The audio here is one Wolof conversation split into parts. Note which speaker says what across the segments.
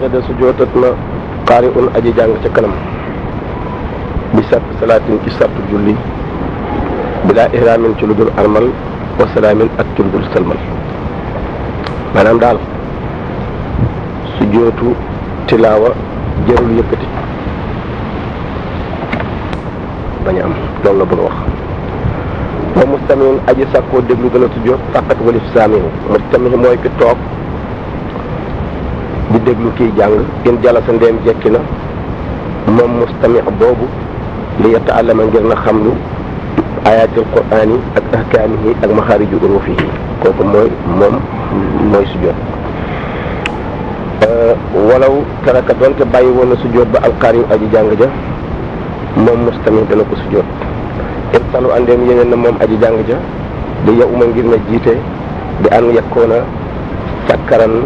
Speaker 1: sajada sujootat na qaari'un aji jàng ca kanam bi sart salaatin ci sartu julli bilaa ihraamin ci lu dul armal wa salaamin ak ci lu dul salmal maanaam daal sujootu tilaawa jërul yëkkati bañ a am loolu la bëgg a wax. wa mustami'un aji sàkkoo déglu gën a sujoot faqat walif saami'u mustami' mooy ki toog di déglu kiy jàng in jalasa ndeem jekki na moom mustami' boobu li yata'allama ngir na xam lu ayatul qur'aan yi ak ahkaamihi ak maxaariju uruufihi kooku mooy sujoot. walaw taraka doonte bàyyi woon na sujoot ba alqaari aji jàng ja moom mustami' dana ko sujoot. in salu andeem yeneen na moom aji jàng ja di yawma ngir na jiite di an yakkoona sakkaran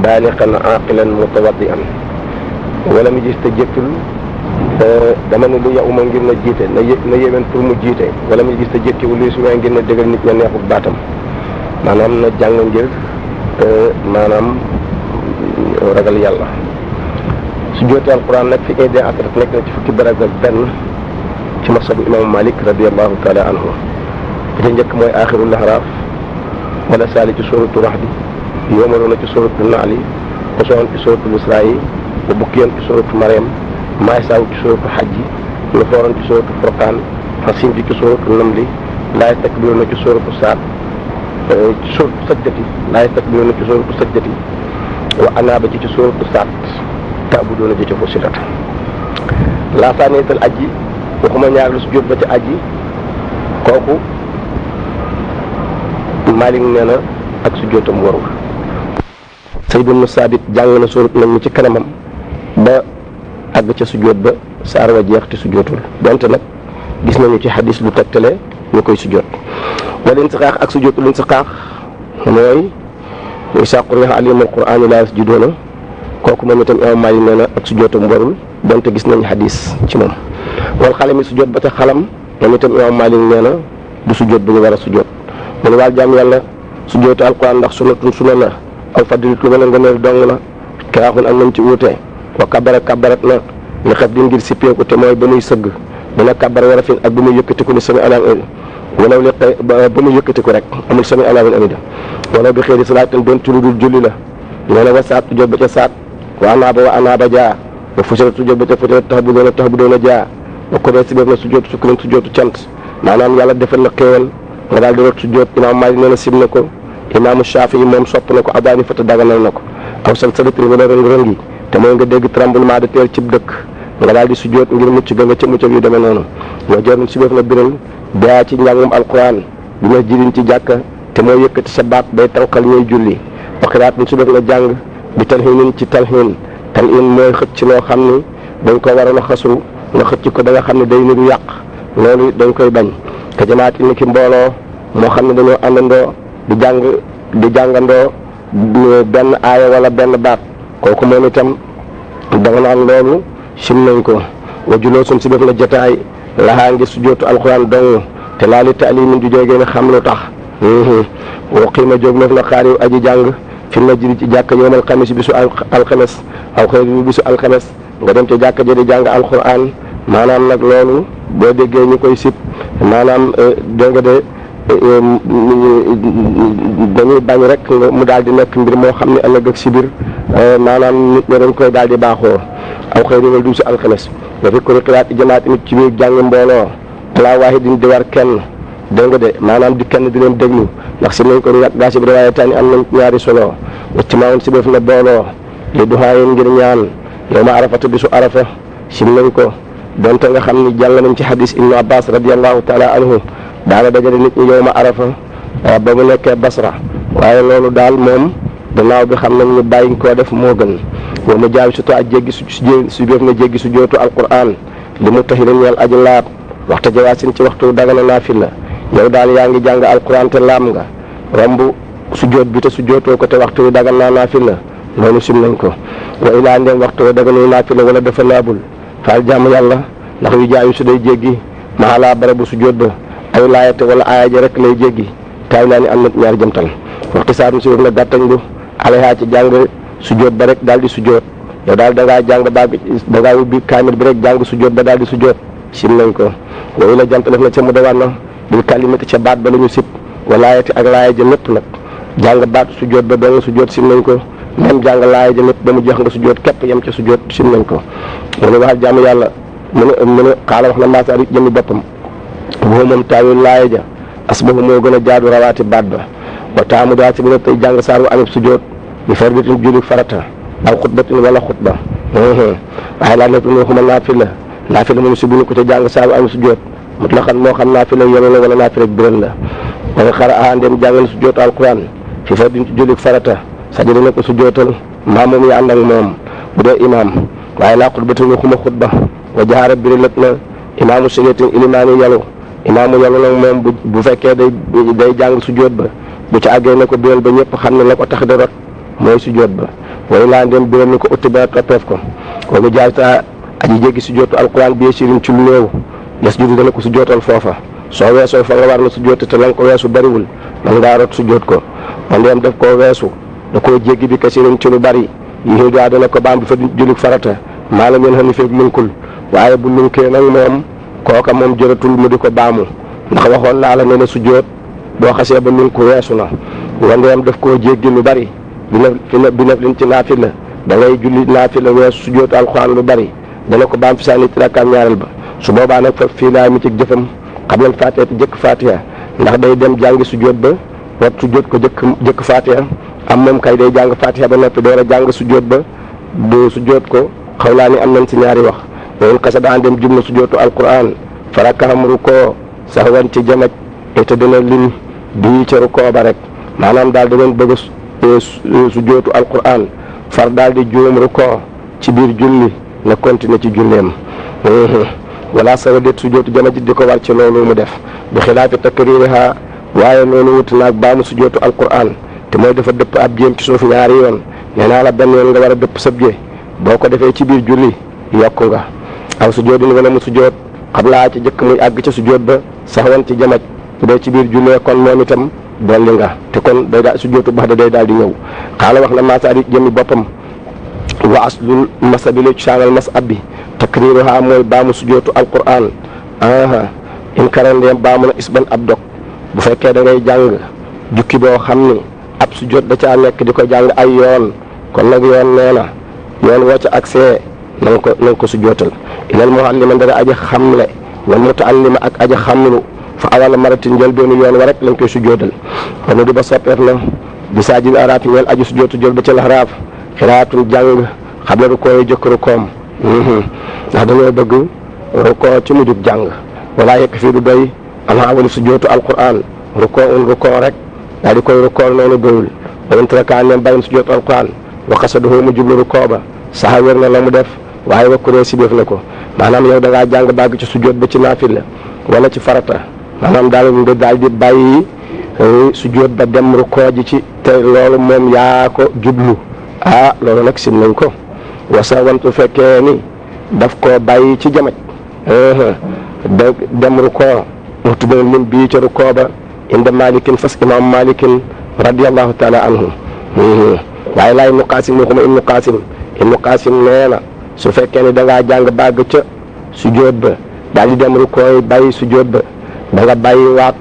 Speaker 1: baaliqan aqilan mutawaddi'an wala mu gis te jëkkul dama ne lu yawma ngir na jiite na yéwén pour mu jiite wala mu gis te jëkkiwul luy sumee ngir na dëggal nit ña neexul baatam maanaam na jàng ngir maanaam ragal yàlla. su jootee alquran nag fi aidé asrat nekk na ci fukki barab ak benn ci masabu imaamu Malik radiyallahu taala anhu bi ca njëkk mooy aaxirul ahraaf wala saali ci suuratu Rahd yoomaroona ci suuratu Nahl qosoon ci suuratu Israa wa bukkiyan ci suuratu Maryam maay saaw ci suuratu Hajj nufooroon ci suuratu Furqaan xasin ci suuratu Namli laa yastakbiruuna ci suuratu Saad ci suuratu Sajdati laa yastakbiruuna ci suuratu Sajdati wa anaaba ci suuratu Saad taabudoona ci Fussilat laa saaniyatal aji waxuma ñaar lu sujjóot ba ci aji kooku Maalik nee na ak sujjóotam warul. Zayd ibn Saabit jàng na suurat Najm ci kanamam ba àgg ca sujjóot ba saar wa jeex te sujjóotul donte nag gis nañu ci xadis lu tegtale ñu koy sujjóot. wala insixaax ak sujjóotul insixaax mooy izaa quri'a alayhimul qur'aanu laa yasjuduuna kooku moom itam imaam Maalik nee na ak sujjóotam warul donte gis nañu xadis ci moom. wal xalami sujjóot ba ca xalam moom itam imaam Maalik nee na du sujjóot bu ñu war a sujjóot mu ne waal jaam yàlla sujjóotu alquran ndax sunnatun sunna la aw fadlit lu mel ne ngëneel dong la kiraaxun am nañ ci wuute wa kabarat na li xef di ngir sippeeku te mooy ba muy sëgg dina kabar war a fin ak ba muy yëkkatiku ni sami alaam walaw li ba muy yëkkatiku rek amul sami alaam amida walaw bi xëyri salaatin doon ci lu dul julli la nee na wa saat sujjóot ba ca saat wa anaaba jaa wa fusilat sujjóot ba ca fusilat tax bu doon a jaa ba ko dee si bépp na sujjóotu sukkurin sujjóotu cant maanaam yàlla defal na xéewal nga daal di rot sujjóot imaam Maalik nee na sim na ko imaamu Shaafi'i moom sopp na ko adaani fata daganal na ko aw salsalatin wala rëng-rëng yi te mooy nga dégg tremblement de terre cib dëkk nga daal di sujjóot ngir mucc ga nga ca mucc yu demee noonu nga jërn si bépp na biral daa ci njàngum alquran bi nga jiriñ ci jàkka te mooy yëkkati sa baat bay tànqal ñuy julli waxiraatun si bépp na jàng bi talhiinin ci talhiin mooy xëcc loo xam ni dañ ko waroon a xasu nga xëcc ko da nga xam ne day niru yàq loolu dañ koy bañ te jamaat ni ki mbooloo moo xam ne dañoo àndandoo di jàngandoo benn aaya wala benn baat kooku moom itam da nga naan loolu sim nañ ko wa juloo suñ si def na jotaay laxaa ngi sujjóotu alxuraan dong te laa li taalimin du jógee ne xam lu tax wa qiima jóg loof na xaar yu aji jàng fi na jiri ci jàkka yowmal xamis bisu alxames aw xëy bi bisu alxames nga dem ca jàkka ja di jàng alxuraan maanaam nag loolu boo déggee ñu koy sib maanaam dégg nga de dañuy bañ rek mu daal di nekk mbir moo xam ne ëllëg ak si biir maanaam nit ñi dañ koy daal di baaxoo aw xëy na du si alxames nga fi ko xiraat jamaat nit ci biir jàng mbooloo alaa waahidin di war kenn dégg nga de maanaam di kenn di leen déglu ndax si nañ ko yàgg gaa si bi riwaaya taani am nañ ñaari solo ci maawoon si def na booloo li duxaayoon ngir ñaan yow ma arafatu bisu arafa sim nañ ko donte nga xam ni jàng nañ ci hadis ibnu abbas radiyallahu taala anhu daana dajale nit ñi yow ma arafa ba mu nekkee basra waaye loolu daal moom gannaaw bi xam nañ ñu bàyyi koo def moo gën wa mu jaawi surtout ak jéggi su def na jéggi su jootu alquran li mu taxi ñeel aji laab waxta jawaasin ci waxtu dagana naafila yow daal yaa ngi jàng alquran te laam nga romb su joot bi te su jootoo ko te waxtu wi dagan naa naafila loolu sim nañ ko wa ilaa ndem waxtu wa daganul naafila wala dafa laabul faal jàmm yàlla ndax yu jaayu su day jéggi maa laa barabu su joot ba ay laayate wala aaja rek lay jéggi taay naa ni am na ñaar jëmtal waxti saa si wër na gàttañ lu alayha ci jàng su joot ba rek daal di su joot yow daal da ngaa jàng baag da ngaa ubbi kaamil bi rek jàng sujjóot ba daal di sujjóot sim nañ ko yooyu la jant def na ca mu dawaan na bil kalimati ca baat ba la ñu sib walaayati ak laaya ja lépp nag jàng baat sujjóot ba doo nga sujjóot sim nañ ko même jàng laaya ja lépp ba mu jeex nga sujjóot képp yem ca sujjóot sim nañ ko mu ne waxal jaamu yàlla mu ne xaala wax na maasaari jëmi boppam boo moom taawil laaya ja asbahu moo gën a jaadu rawaati baat ba wa taamu daa si bi ne tey jàng saar bu amib sujjóot bi fardatin julli farata aw xutbatin wala xutba waaye laa nekk waxuma naafila moom si bunu ko ca jàng saar bu amib sujjóot mutlaqan moo xam naafila yore la wala naafila biral la wala xara a ndem jàngal sujjóot alquran fi fardin ci julli farata sajada na ko sujjóotal maa moom ya ànd ak moom bu dee imaam waaye laa xutbatin waxuma xutba wa jaara biralat na imaamu sigatin ilimaani yalu imaamu yalu nag moom bu fekkee day jàng sujjóot ba bu ca àggee na ko biral ba ñëpp xam ne la ko tax di rot mooy sujjóot ba way laa ndem biral ni ko utti ba toppeef ko wa mu jaarta aji jéggi sujjóotu alquran bi sirin ci lu néew yes judi dana ko sujjóotal foofa soo weesoo fa nga war na sujjóot te la nga ko weesu bariwul man ngaa rot sujjóot ko man dem def koo weesu da koo jéggi bi kasirin ci lu bari yi daa dana ko baam bi fa julli farata maalam yéen xam ne feeg lunkul waaye bu lunkee nag moom kooka moom jëratul mu di ko baamu ndax waxoon naa la ne la sujjóot boo xasee ba lunku weesu na wandeem daf koo jéggi lu bari bi nef lin ci naafila da ngay julli naafila weesu sujjóotu alxuraan lu bari dana ko baam fi saa nit rakkaam ñaareel ba su boobaa nag fa fii laa mi ci jëfam xam leen fatiha te jëkk fatiha ndax day dem jàngi sujjóot ba wat sujjóot ko jëkk fatiha am moom kay day jàng fatiha ba noppi door a jàng sujjóot ba do sujjóot ko xaw laa ni am nañ ci ñaari wax loolu kasa daan dem jum na sujjóotu alquran farakaham rukkoo sax wan ci jamaj te dana lim di ca rukkoo ba rek maanaam daal da leen bëgg sujjóotu alquran far daal di juum rukkoo ci biir julli na continuer ci julleem wala sawa déet sujjóotu jamaj di ko war ci loolu mu def bi xilaafi takririha waaye loolu wut naag baamu sujjóotu alquran te mooy dafa dëpp ab jéem ci suuf ñaari yoon nee naa la benn yoon nga war a dëpp sab jee boo ko defee ci biir julli yokku nga aw sujjóot ni wala mu sujjóot xablaa ci jëkk muy àgg ca sujjóot ba sax wan ci jamaj bu dee ci biir jullee kon moom itam dolli nga te kon day daal sujjóotu bax da day daal di ñëw xaala wax na maasaari jëmi boppam wa aslul masabi lu saanal masab bi takriruha mooy baamu sujjóotu alquran in karandeem baamu na isban ab dog bu fekkee da ngay jàng jukki boo xam ni ab sujjóot da caa nekk di ko jàng ay yoon kon nag yoon nee na yoon woo ca accès na nga ko sujjóotal ilal muallima dara aja xamle wal mutaallima ak aja xamlu fa awala maratin njëlbeenu yoon wa rek lañ koy sujjóotal kon di ba soppeef na bi saajil araaf ñeel aju sujjóotu jël ba ca laxraaf xiraatul jàng xabla rukkoo yi jëkk rukkoom ndax dañoo bëgg rukkoo ci mujjug jàng wala yekk fii du doy alaa wali sujjóotu alquran rukkoo rek daal di koy rukkoo noonu doyul wayn trakaan nem bàyyim sujjóotu alquran wa qasaduhu mu jublu rukkoo ba saxa wér na la mu def waaye wakkuree si def na ko maanaam yow da ngaa jàng bàgg ci sujjóot ba ci naafila wala ci farata maanaam daal nga daal di bàyyi sujjóot ba dem rukkoo ji ci te loolu moom yaa ko jublu loolu nag sim nañ ko wasa wantu fekkee ni daf koo bàyyi ci jamaj dem rukkoo waxtu ba lim bii ca rukkoo ba inda malikin fas imam malikin radiallahu taala anhu waaye laay ibnu qasim waxuma ibnu qasim nee na su fekkee ni da ngaa jàng bàgg ca sujjóot ba daal di dem rukkoo bàyyi sujjóot ba da nga bàyyi waat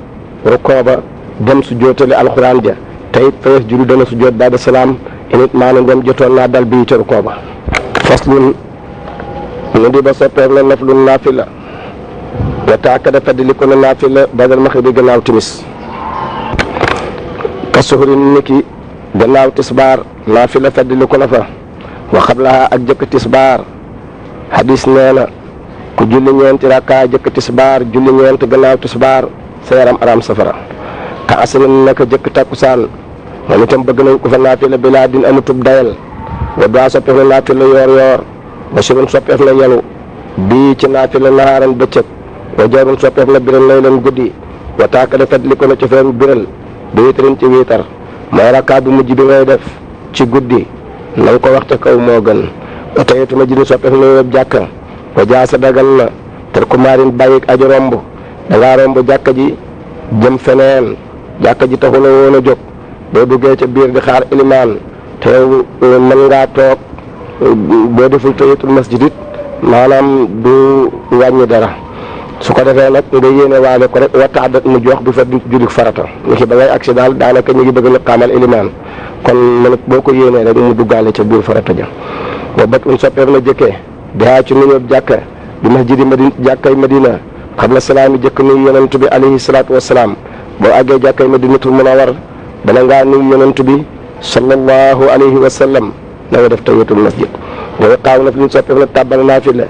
Speaker 1: rukkoo ba dem sujjóotale alxuraan ja te it fa yasjudu dana sujjóot baada salaam init maanaam dem jotoon naa dal bii ca rukkoo ba faslun nu di ba soppeek na naflun naafila wa taakada feddli ko na naafila badal maxribi gannaaw timis ka suhurin niki gannaaw tisbaar naafila feddli ko na fa wa xablaha ak jëkk tisbaar hadis nee na ku julli ñeenti rakka jëkk tisbaar julli ñeent gannaaw tisbaar sa yaram araam safara ka asrin naka jëkk takkusaan moom itam bëgg nañ ko fa naafila bilaa din amutub dayal wa daa soppeef na naafila yoor wa sirun soppeef na yelu bii ci naafila nahaaran bëccëg wa jarun soppeef na biral lay leen guddi wa taakada fetli ko na ci feeru biral bi witarin ci wiitar mooy rakka bu mujj bi ngay def ci guddi na nga ko waxte kaw moo gën wa tayitu ma jini soppeef na yóbbu jàkka wa jaasa dagal na ter ku maarin bàyyik aji romb dangaa romb jàkka ji jëm feneen jàkka ji taxu la woon a jóg boo duggee ca biir di xaar ilimaan te mën ngaa toog boo deful tahiyatul masjid it maanaam du wàññi dara su ko defee nag nga yéene waale ko rek waxta adat mu jox bi fa jullit farata ni ki ba ngay agsi daal daanaka ñu ngi bëgg a liqaamal ilimaan kon man boo ko yéenee rek mu duggaale ca biir farata ja wa bat un soppeef na jëkkee bihaa ci nuyoo jàkka bi masjidi madina jàkkay madina xabla salaam yi jëkk nuyu yonent bi alayhi salaatu wasalaam boo àggee jàkkay madinatul munawwar bala ngaa nuyu yonent bi sallallahu alayhi wa sallam na nga def tahiyatul masjid booy xaaw na fi ñu soppeef na tàbbal naafila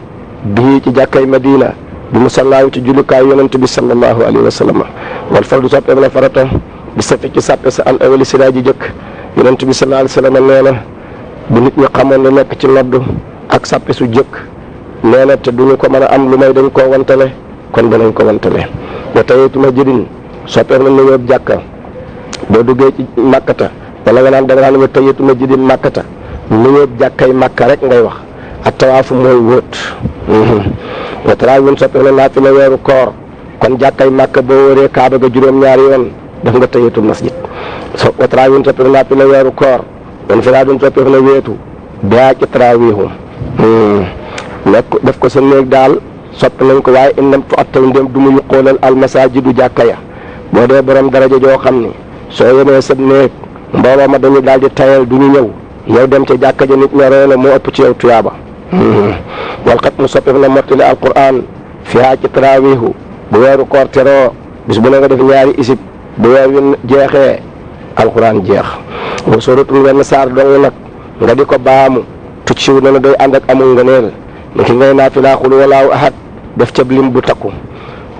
Speaker 1: bii ci jàkkay madina bi musallaayu ci jullukaay yonent bi sallallahu alayhi wa sallam wal fardu soppeef na farata bi safi ci sàppe sa al awali si daa ji jëkk yonent bi sallallahu alayhi wa sallam nee na bu nit ñi xamoon lu nekk ci nodd ak sàppe su jëkk nee na te duñu ko mën a am lu may dañ koo wantale kon danañ ko wantale wa tahiyatul masjidin soppeef na nuyoo jàkka boo duggee ci màkkata wala nga naan da nga naan wa tahiyatul masjidin màkkata nuyoo jàkkay màkka rek ngay wax ak tawaafu mooy wóot wa tarawih soppeef na naafila weeru koor kon jàkkay màkka boo wëree kaaba ga juróom-ñaari yoon def nga tahiyatul masjid wa tarawih soppeef na naafila weeru koor kon firaadun soppeef na weetu daa ci tarawihu nekk def ko sa néeg daal sopp nañ ko waaye innam fu attaw ndem du mu yuqoolal almasajidu jàkka ya boo dee borom daraja joo xam ni soo yemee sa néeg mbooloo ma dañu daal di tayal du ñu ñëw yow dem ca jàkka ja nit ña reena moo ëpp ci yow tuyaaba wal xat mu soppeef na mottali alquran fiha ci tarawihu bu weeru koor teroo bis bu ne nga def ñaari isib bu weer wi jeexee alquran jeex wa suratul wenn saar dong nag nga di ko baamu tuc siw na doy ànd ak amul ngëneel ni ki ngay naafila xul walaahu ahad def ca lim bu takku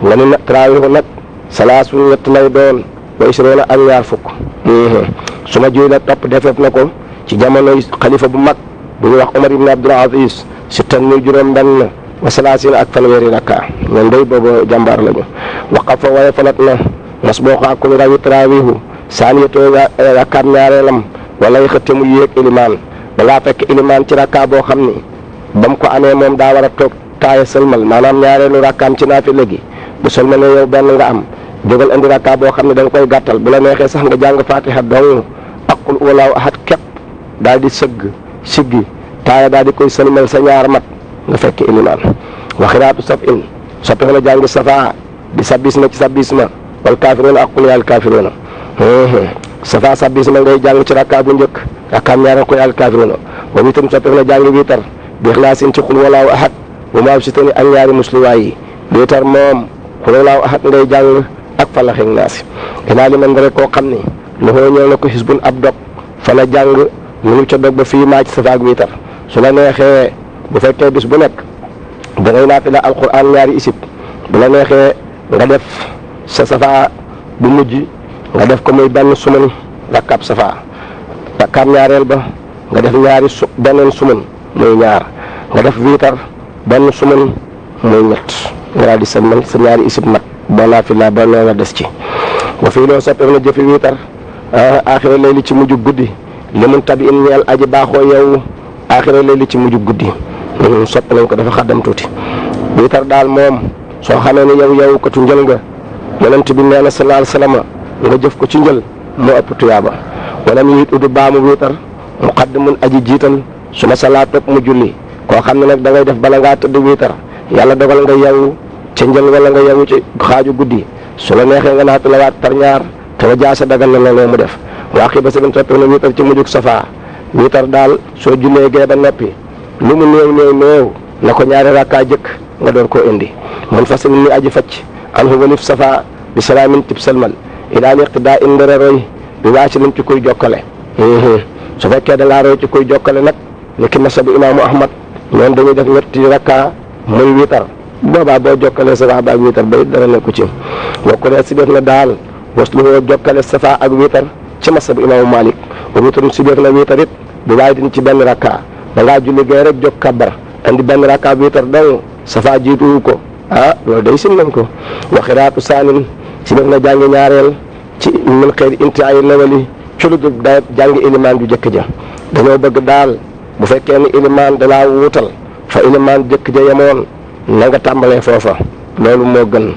Speaker 1: nga ni tarawihu nag salaasu ñett lay doon wa isroona ak ñaar fukk su ma juy la topp defeef na ko ci jamonoy xalifa bu mag bu ñuy wax Omar ibn Abdul Aziz sittan muy juróom benn wa salaasin ak fanweeri rakka ñoom day boobu jàmbaar lañu waqafa waaye falat na mas boo ko ak ku rawi tarawihu saaniyatoo rakkaab ñaareelam wala xëtte mu yéeg ilimaan balaa fekk ilimaan ci rakka boo xam ni ba mu ko amee moom daa war a toog taaya sëlmal maanaam ñaareelu rakkaam ci naafila gi bu sëlmalee yow benn nga am jógal indi rakka boo xam ne da nga koy gàttal bu la neexee sax nga jàng fatiha dong ak qul huwallaahu ahad képp daal di sëgg siggi taaya daal di koy sëlmal sa ñaar mat nga fekk ilimaan wa xiraatu saf in soppeef na jàng safa di sabbisma ci sabbisma wal kaafiruuna ak qul yaal kaafiruuna safa sabbisma ngay jàng ci rakka bu njëkk rakkaam ñaar qul yaal kaafiruuna wa witam soppeef na jàng witar bi ixlaasin ci qul huwallaahu ahad bu ma si tani ak ñaari musliwaay yi witar moom qul huwallaahu ahad ngay jàng ak falax ak naas dinaa li man rek koo xam ni loxoo ñëw na ko xisbun ab dog fa la jàng mu ngi ca dog ba fii maa ci safa ak witar su la neexee bu fekkee bis bu nekk da ngay naafila alquran ñaari isib bu la neexee nga def sa safa bu mujj nga def ko muy benn suman rakkaab safa rakkaab ñaareel ba nga def ñaari beneen suman muy ñaar nga def wiitar benn suman muy ñett nga daal di sëlmal sa ñaari isib mat boo naafila ba nee nga des ci wa fii loo soppeef na jëfi wiitar aaxira layli ci mujj guddi li mun tabi in ñeel aji baaxoo yow aaxira layli ci mujj guddi sopp nañ ko dafa xaddam tuuti wiitar daal moom soo xamee ne yow ko tu njël nga yonent bi nee na sallallahu alayhi wasallam nga jëf ko ci njël moo ëpp tuyaaba wala mu it udu baamu wiitar muqaddamun aji jiital su ma salaa topp mu julli koo xam ne nag da ngay def bala ngaa tëdd wiitar yàlla dogal nga yow ca njël wala nga yow ci xaaju guddi su la neexee nga naatu la waat par ñaar te wa jaasa dagal na loolu mu def waa xii ba sigin soppi na wiitar ci mujjug safa wiitar daal soo jullee gee ba noppi lu mu néew na ko ñaari rakkaa jëkk nga door koo indi man fasil ni aji facc anhu walif safa bi salaamin tib salmal ilaa liqtidaa in ndara roy bi waasilin ci koy jokkale su fekkee da ngaa roy ci koy jokkale nag ni ki masabu imaamu ahmad ñoom dañuy def ñetti rakkaa muy wiitar boobaa boo jokkalee safa ba ak wiitar ba dara nekku ci bokku ne si def na daal waslu jokkale safa ak wiitar ci masabu imaamu malik ba wiitarum si def na wiitar it bi waaye din ci benn rakkaa da ngaa julli gee rek jokk kabbar andi benn rakkaa wiitar dong safa jiituwu ko loolu day sim nañ ko wa xiraatu saanin si def na jàngi ñaareel ci min xëy inti ay lawali ci lu dul da jàngi ilimaan ju jëkk ja dañoo bëgg daal bu fekkee ni ilimaan dalaa wuutal fa ilimaan jëkk ja yemoon na nga tàmbalee foofa loolu moo gën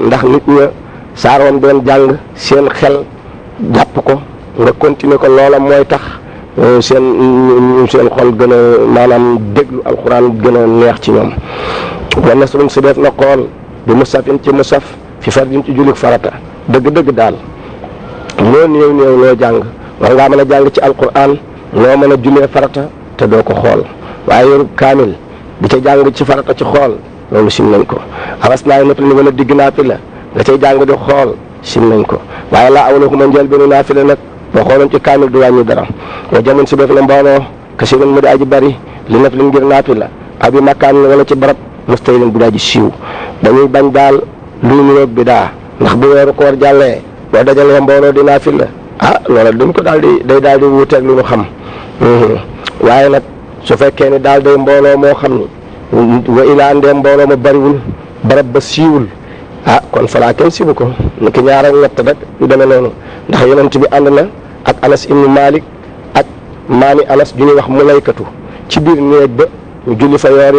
Speaker 1: ndax nit ña saaroon doon jàng seen xel jàpp ko nga continuer ko loola mooy tax seen xol gën a maanaam déglu alquran gën a neex ci ñoom. wala suñ si def na xool bi musafin ci musaf fi fardin ci jullit farata dëgg-dëgg daal loo néew loo jàng war ngaa mën a jàng ci alquran loo mën a jullee farata te doo ko xool waaye yorub kaamil di ca jàng ci farata ci xool loolu sim nañ ko awas naay nata ni wala digg naafila nga cay jàng di xool sim nañ ko waaye laa awalakuma njël benu naafila nag boo xooloon ci kaamil du wàññi dara wa jamun si def na mbooloo kasirun mu di aji bari li naf li ngir naafila abi makkaan wala ci barab mustahilin bu daa ji siiw dañuy bañ daal luy niroog bi daa ndax bu weeru koor jàllee boo dajalee mbooloo di naafila loola duñ ko daal di day daal di wuuteeg lu ñu xam waaye nag su fekkee ni daal day mbooloo moo xam ni wa ilaa ndee mbooloo ma bariwul barab ba siiwul kon falaa kenn sibu ko ni ki ñaar ak ñett rek yu demee noonu ndax yonent bi ànd na ak Anas ibnu Malik ak maami Anas ju ñuy wax mu laykatu ci biir néeg ba ñu julli fa yoor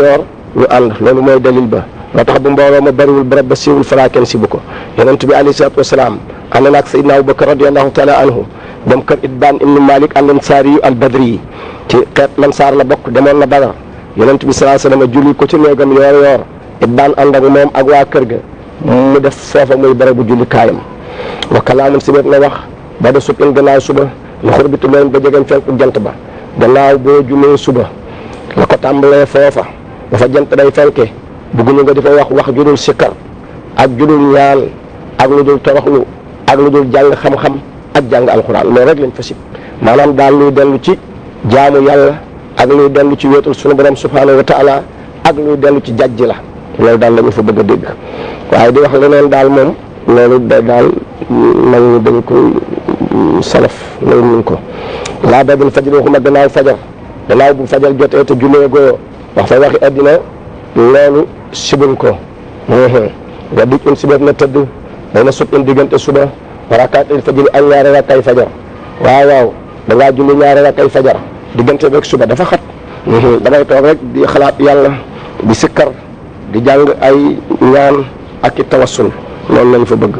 Speaker 1: ñu ànd loolu mooy dalil ba moo tax bu mbooloo ma bariwul barab ba siiwul falaa kenn sibu ko yonent bi alayhi salaatu wasalaam ànd na ak Seydina Abubakar radiyallahu taala anhu dem kër Itbaan ibnu Malik al ansaari yu al badri yi ci xeet lansaar la bokk demoon na Badar yonent bi sallallahu alayhi wasallam julli ko ci néegam yoor Itbaan ànd ak moom ak waa kër ga mu def foofa muy barabu julli kaayam wa kalaamun si na wax ba da suppin gannaaw suba lu xurbitu leen ba jegeñ fenku jant ba gannaaw boo jullee suba la ko tàmbalee foofa dafa jant day fenke bugguñu nga di fa wax judul sikkar ak judul ñaan ak lu dul toroxlu ak lu dul jàng xam-xam ak jàng alxuraan loolu rek lañ fa sib maanaam daal luy dellu ci jaamu yàlla ak luy dellu ci wéetul sunu borom subhanahu wa taala ak luy dellu ci jajj la loolu daal la ñu fa bëgg a dégg waaye di wax leneen daal moom loolu daal mag ñi dañ ko salaf loolu mun ko laa badul fajar waxuma gannaaw bu fajar jotee te jullee goo wax fa waxi addina loolu sibuñ ko nga dig un sibet na tëdd day na sut in diggante suba rakaatil fajri ak ñaari rakkay fajar waaw da ngaa julli ñaari rakkay fajar diggante beeg suba dafa xat damay toog rek di xalaat yàlla di sikkar di jàng ay ñaan ak i tawassul loolu lañ fa bëgg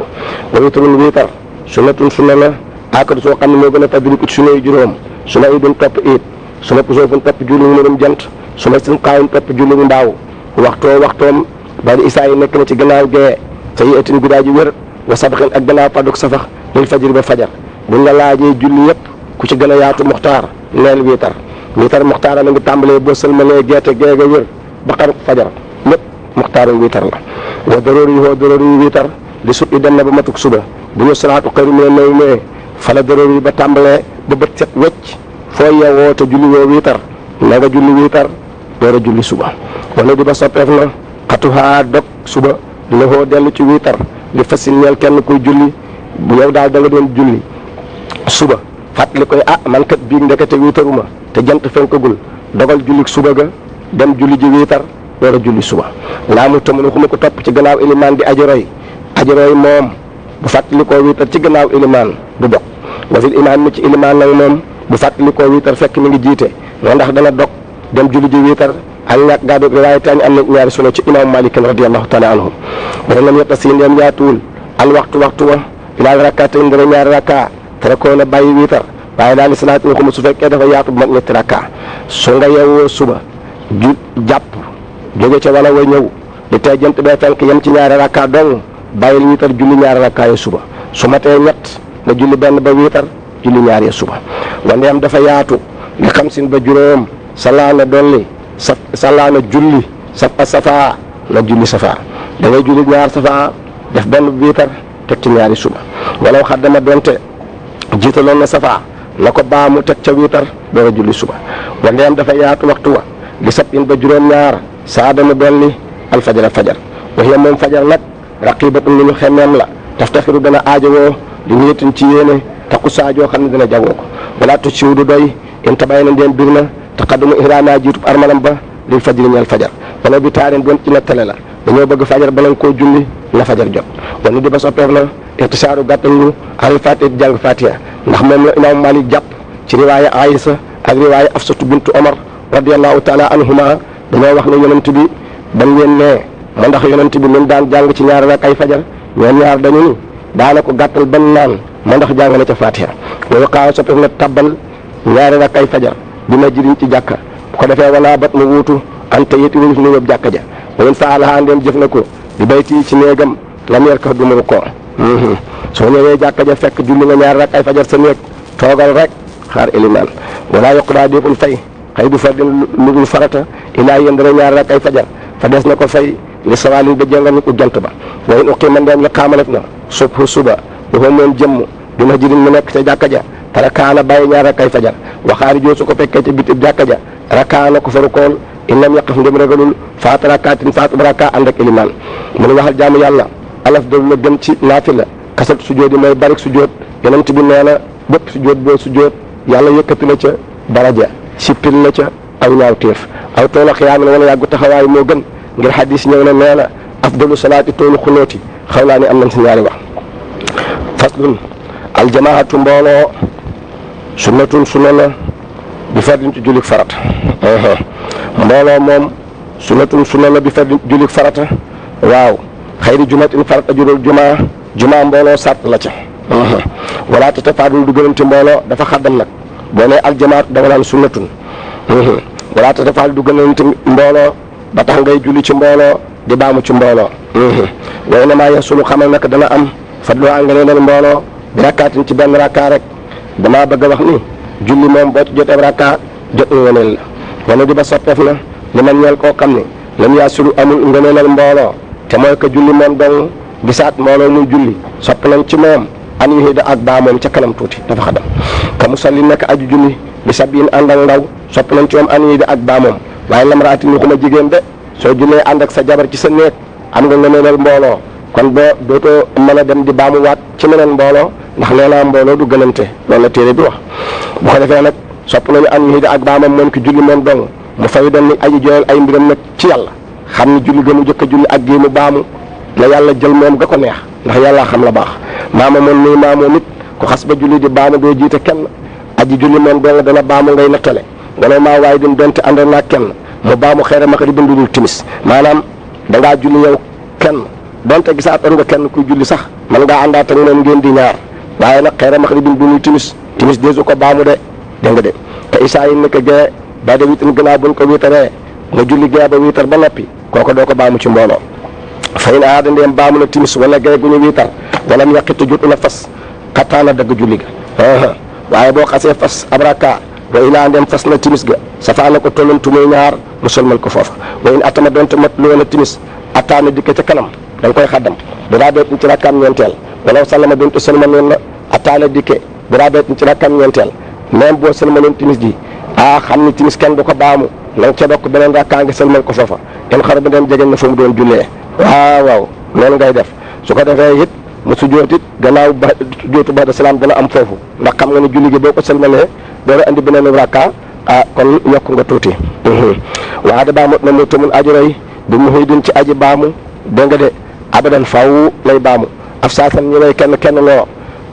Speaker 1: wa witrun wiitar sunnatun sunna la akadu soo xam ne moo gën a tadriku ci sunnay juróom su ma idun topp iit su ma pusoofun topp julli ñu mënum jant su ma sin xaawun topp julli ñu mbaaw waxtoom bari isaa yi nekk na ci gannaaw gee sa yi etin guddaa ji wér wa sabaxin ak gannaaw padduk safax lil fajri ba fajar buñ la laajee julli yëpp ku ci gën a yaatu muxtaar neel wiitar muxtaar a ngi tàmbalee boo sëlmalee geete geega wér ba xaruk fajar lépp muxtaaru wiitar la wa daroori yi wiitar li sut i dem na ba matuk suba bu ñu salaatu xëyru mu ne naw mee fala daroori yi ba tàmbalee ba bët set wecc foo yewoo te julli woo wiitar na nga julli wiitar door a julli suba wala di ba soppeef na xatuhaa dog suba dina koo dellu ci wiitar li fasin ñeel kenn kuy julli bu yow daal da nga doon julli suba fàttali ko ne man kat biig ndekete wiitaruma te jant fenkagul dogal julli suba ga dem julli ji wiitar door a julli suba laa mu tamun xuma ko topp ci gannaaw ilimaan di aji roy moom bu fàttali koo wiitar ci gannaaw ilimaan du dog wa fil imaam mi ci ilimaan nag moom bu fàttali koo wiitar fekk mi ngi jiite noo ndax dana dog dem julli ji wiitar ak ñàkk gaa doog riwaaya taañ am na ñaari solo ci imam Malik radiyallahu taala anhu wala lam yetta si ndeem yaatuwul al waxtu wa ilaal rakkaat yi ndara ñaari rakka tere koo na bàyyi wiitar waaye daal di salaat waxuma su fekkee dafa yaatu bu mat ñetti rakka su nga yeewoo suba jàpp jóge ca wala way ñëw di tey jant bee fenk yem ci ñaari rakka dong bàyyil wiitar julli ñaari rakka ya suba su matee ñett nga julli benn ba wiitar julli ñaari ya suba wandeem dafa yaatu li xamsin ba juróom salaana dolli salaana julli safa na julli safa da ngay julli ñaar safa def benn wiitar teg ci ñaari suba wala xaddama donte jiitaloon na safa na ko baamu teg ca wiitar door a julli suba wandeem dafa yaatu waxtu wa li sabin ba juróom ñaar saadama dolli alfajar fajar waxiya moom fajar nag raqibatun lu ñu xemmeem la taftaxiru dana aajowoo di niyetin ci yéene taku saajoo xam ne dina jagoo ko wala tu siw du doy in tabay na ndeen bir na taqaddumu ihraama jiitub armalam ba lil fajri ñeel fajar wala bi taareen doon ci nettale la dañoo bëgg fajar bala nga koo julli la fajar jot wala di ba soppeef na irtisaaru gàttañlu alal fatiha di jàng fatiha ndax moom la imaamu Malik jàpp ci riwaaya Aïsa ak riwaaya Afsatu bintu Omar radiyallahu taala anhuma dañoo wax ne yonent bi dañ leen ne ma ndax yonent bi min daan jàng ci ñaari rakk ay fajar ñoom ñaar dañu ni daana ko gàttal ban naan ma ndax jàng na ca fatiha loolu xaaw soppeef na tabbal ñaari rakkay fajar bi ma jiriñ ci jàkka bu ko defee wala bat mu wuutu ante yeti wurus nu yóbbu jàkka ja wayen faalaha ndeen jëf na ko di bayti ci néegam lam yer ka du mu ko soo ñëwee jàkka ja fekk julli nga ñaari rakkay fajar sa néeg toogal rek xaar ilimaan wala yokk daa déeful fay xëy du fardin lugul farata ilaa yendara ñaari rakkay fajar fa des na ko fay li sawalin ba jëngal ko jant ba wayen uqima ndeem la xaamalef na subhu suba dafa moom jëmm bi ma jiriñ mu nekk ca jàkka ja te rakaana bàyyi ñaar rakkay fajar waxaari joo su ko fekkee ca bitib jàkka ja rakaana ko faru kool inam yaqaf ndem ragalul faat rakaatin faat raka ànd ak ilimaan mu ne waxal jaamu yàlla alaf dolu la gën ci naafila kasat sujjóot yi mooy barik sujjóot yonent bi nee na bépp sujjóot boo sujjóot yàlla yëkkati la ca daraja sippil la ca aw ñaaw téef aw toolu xiyaamin wala yàggu taxawaay moo gën ngir xadis ñëw na nee na afdalu salaati toolu xunóoti xaw laa ni am nañ si ñaari wax faslun aljamaatu mbooloo sunnatun sunna la bi fardin ci jullik farata mbooloo moom sunnatun sunna la bi fardin ci jullik farata waaw xayri jumatin farata jurul jumaa mbooloo sàtt la ca wala te tafaadul du gënante mbooloo dafa xaddam nag boo nee aljamaatu da nga naan sunnatun wala te tafaadul du gënante mbooloo ba tax ngay julli ci mbooloo di baamu ci mbooloo waaye na maa yasulu xamal nag dana am fadlu nga ne leen mbooloo bi rakkaatin ci benn rakkaa rek damaa bëgg a wax ni julli moom boo ci jotee rakkaa jot ngëneel la wala di ba soppeef na li man ñeel koo xam ni lam yasulu amul ngëneelal mbooloo te mooy que julli moom dong gisaat mbooloo muy julli sopp nañ ci moom an yu ak baa moom ca kanam tuuti dafa xadam ka musalli nekk aju julli bi sabiin ànd ak ndaw sopp nañ ci moom an yu ak baa moom waaye lamraati ni xuma jigéen de soo jullee ànd ak sa jabar ci sa néeg am nga ngëneelal mbooloo kon boo dootoo mën a dem di baamu waat ci meneen mbooloo ndax nee naa mbooloo du gënante loolu la téere bi wax bu ko defee nag sopp nañu an yu ak baa moom moom ki julli moom dong mu fay dem ni aji jooyal ay mbiram nag ci yàlla xam ni julli ga mu jëkk a julli ak gii mu baamu la yàlla jël moom ga ko neex ndax yàlla xam la baax maama moom nii maamoo nit ku xas ba julli di baamu doo jiite kenn aji julli moom dong dana baamu ngay nattale wala maa waaye din donte àndoon naa kenn mu baamu xeera maxribin dudul timis maanaam dangaa julli yow kenn donte gisaatoon nga kenn kuy julli sax man ngaa àndaat ak moom ngeen di ñaar waaye nag xeera maxribin dudul timis deesu ko baamu de dégg nga de te isaa yi nekk gee ba de wiitan gannaaw buñ ko wiitaree nga julli gee ba wiitar ba noppi kooko doo ko baamu ci mbooloo fay na aada ndeem baamu na timis wala gee gu ñu wiitar wala mu yàqitu jotu la fas xattaana dagg julli ga waaye boo xasee fas abraka wa ilaa ndem fas na timis ga safaana ko tollantu muy ñaar mu solmal ko foofa wa in atama donte mat lu woon a timis attaana dikke ca kanam da nga koy xaddam biraa beetin ci rakkaam ñeenteel wala sallama donte solmal noonu la attaana dikke biraa beetin ci rakkaam ñeenteel même boo solmaloon timis ji xam ni timis kenn du ko baamu na nga ca dokk beneen rakkaa nga solmal ko foofa in xara ba dem jegeñ na fa mu doon jullee waaw noonu ngay def su ko defee it mu sujjóot it gannaaw ba sujjóotu ba da salaam dana am foofu ndax xam nga ne julli gi boo ko solmalee door a andi beneen rakka kon yokk nga tuuti waa da baamut na mu tamul aju rey bi mu xuy din ci aji baamu dégg nga de abadan faw lay baamu af saasan ñu lay kenn loo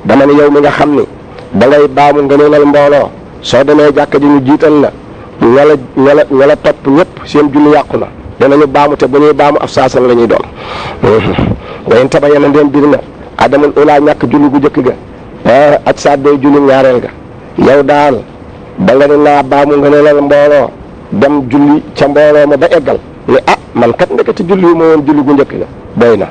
Speaker 1: dama ne yow mi nga xam ni da ngay baamu nga neenal mbooloo soo demee jàkka ji ñu jiital la ña la topp ñëpp seen julli yàqu na danañu baamu te bu ñuy baamu af saasan la ñuy doon wayen taba yena ndeen bir na adamul ulaa ñàkk julli gu jëkk ga aj saat day julli ñaareel ga yow daal da nga ne naa baamu nga ne la mbooloo dem julli ca mbooloo ma ba eggal ne man kat ndekete julli yu ma woon julli gu njëkk ga doy na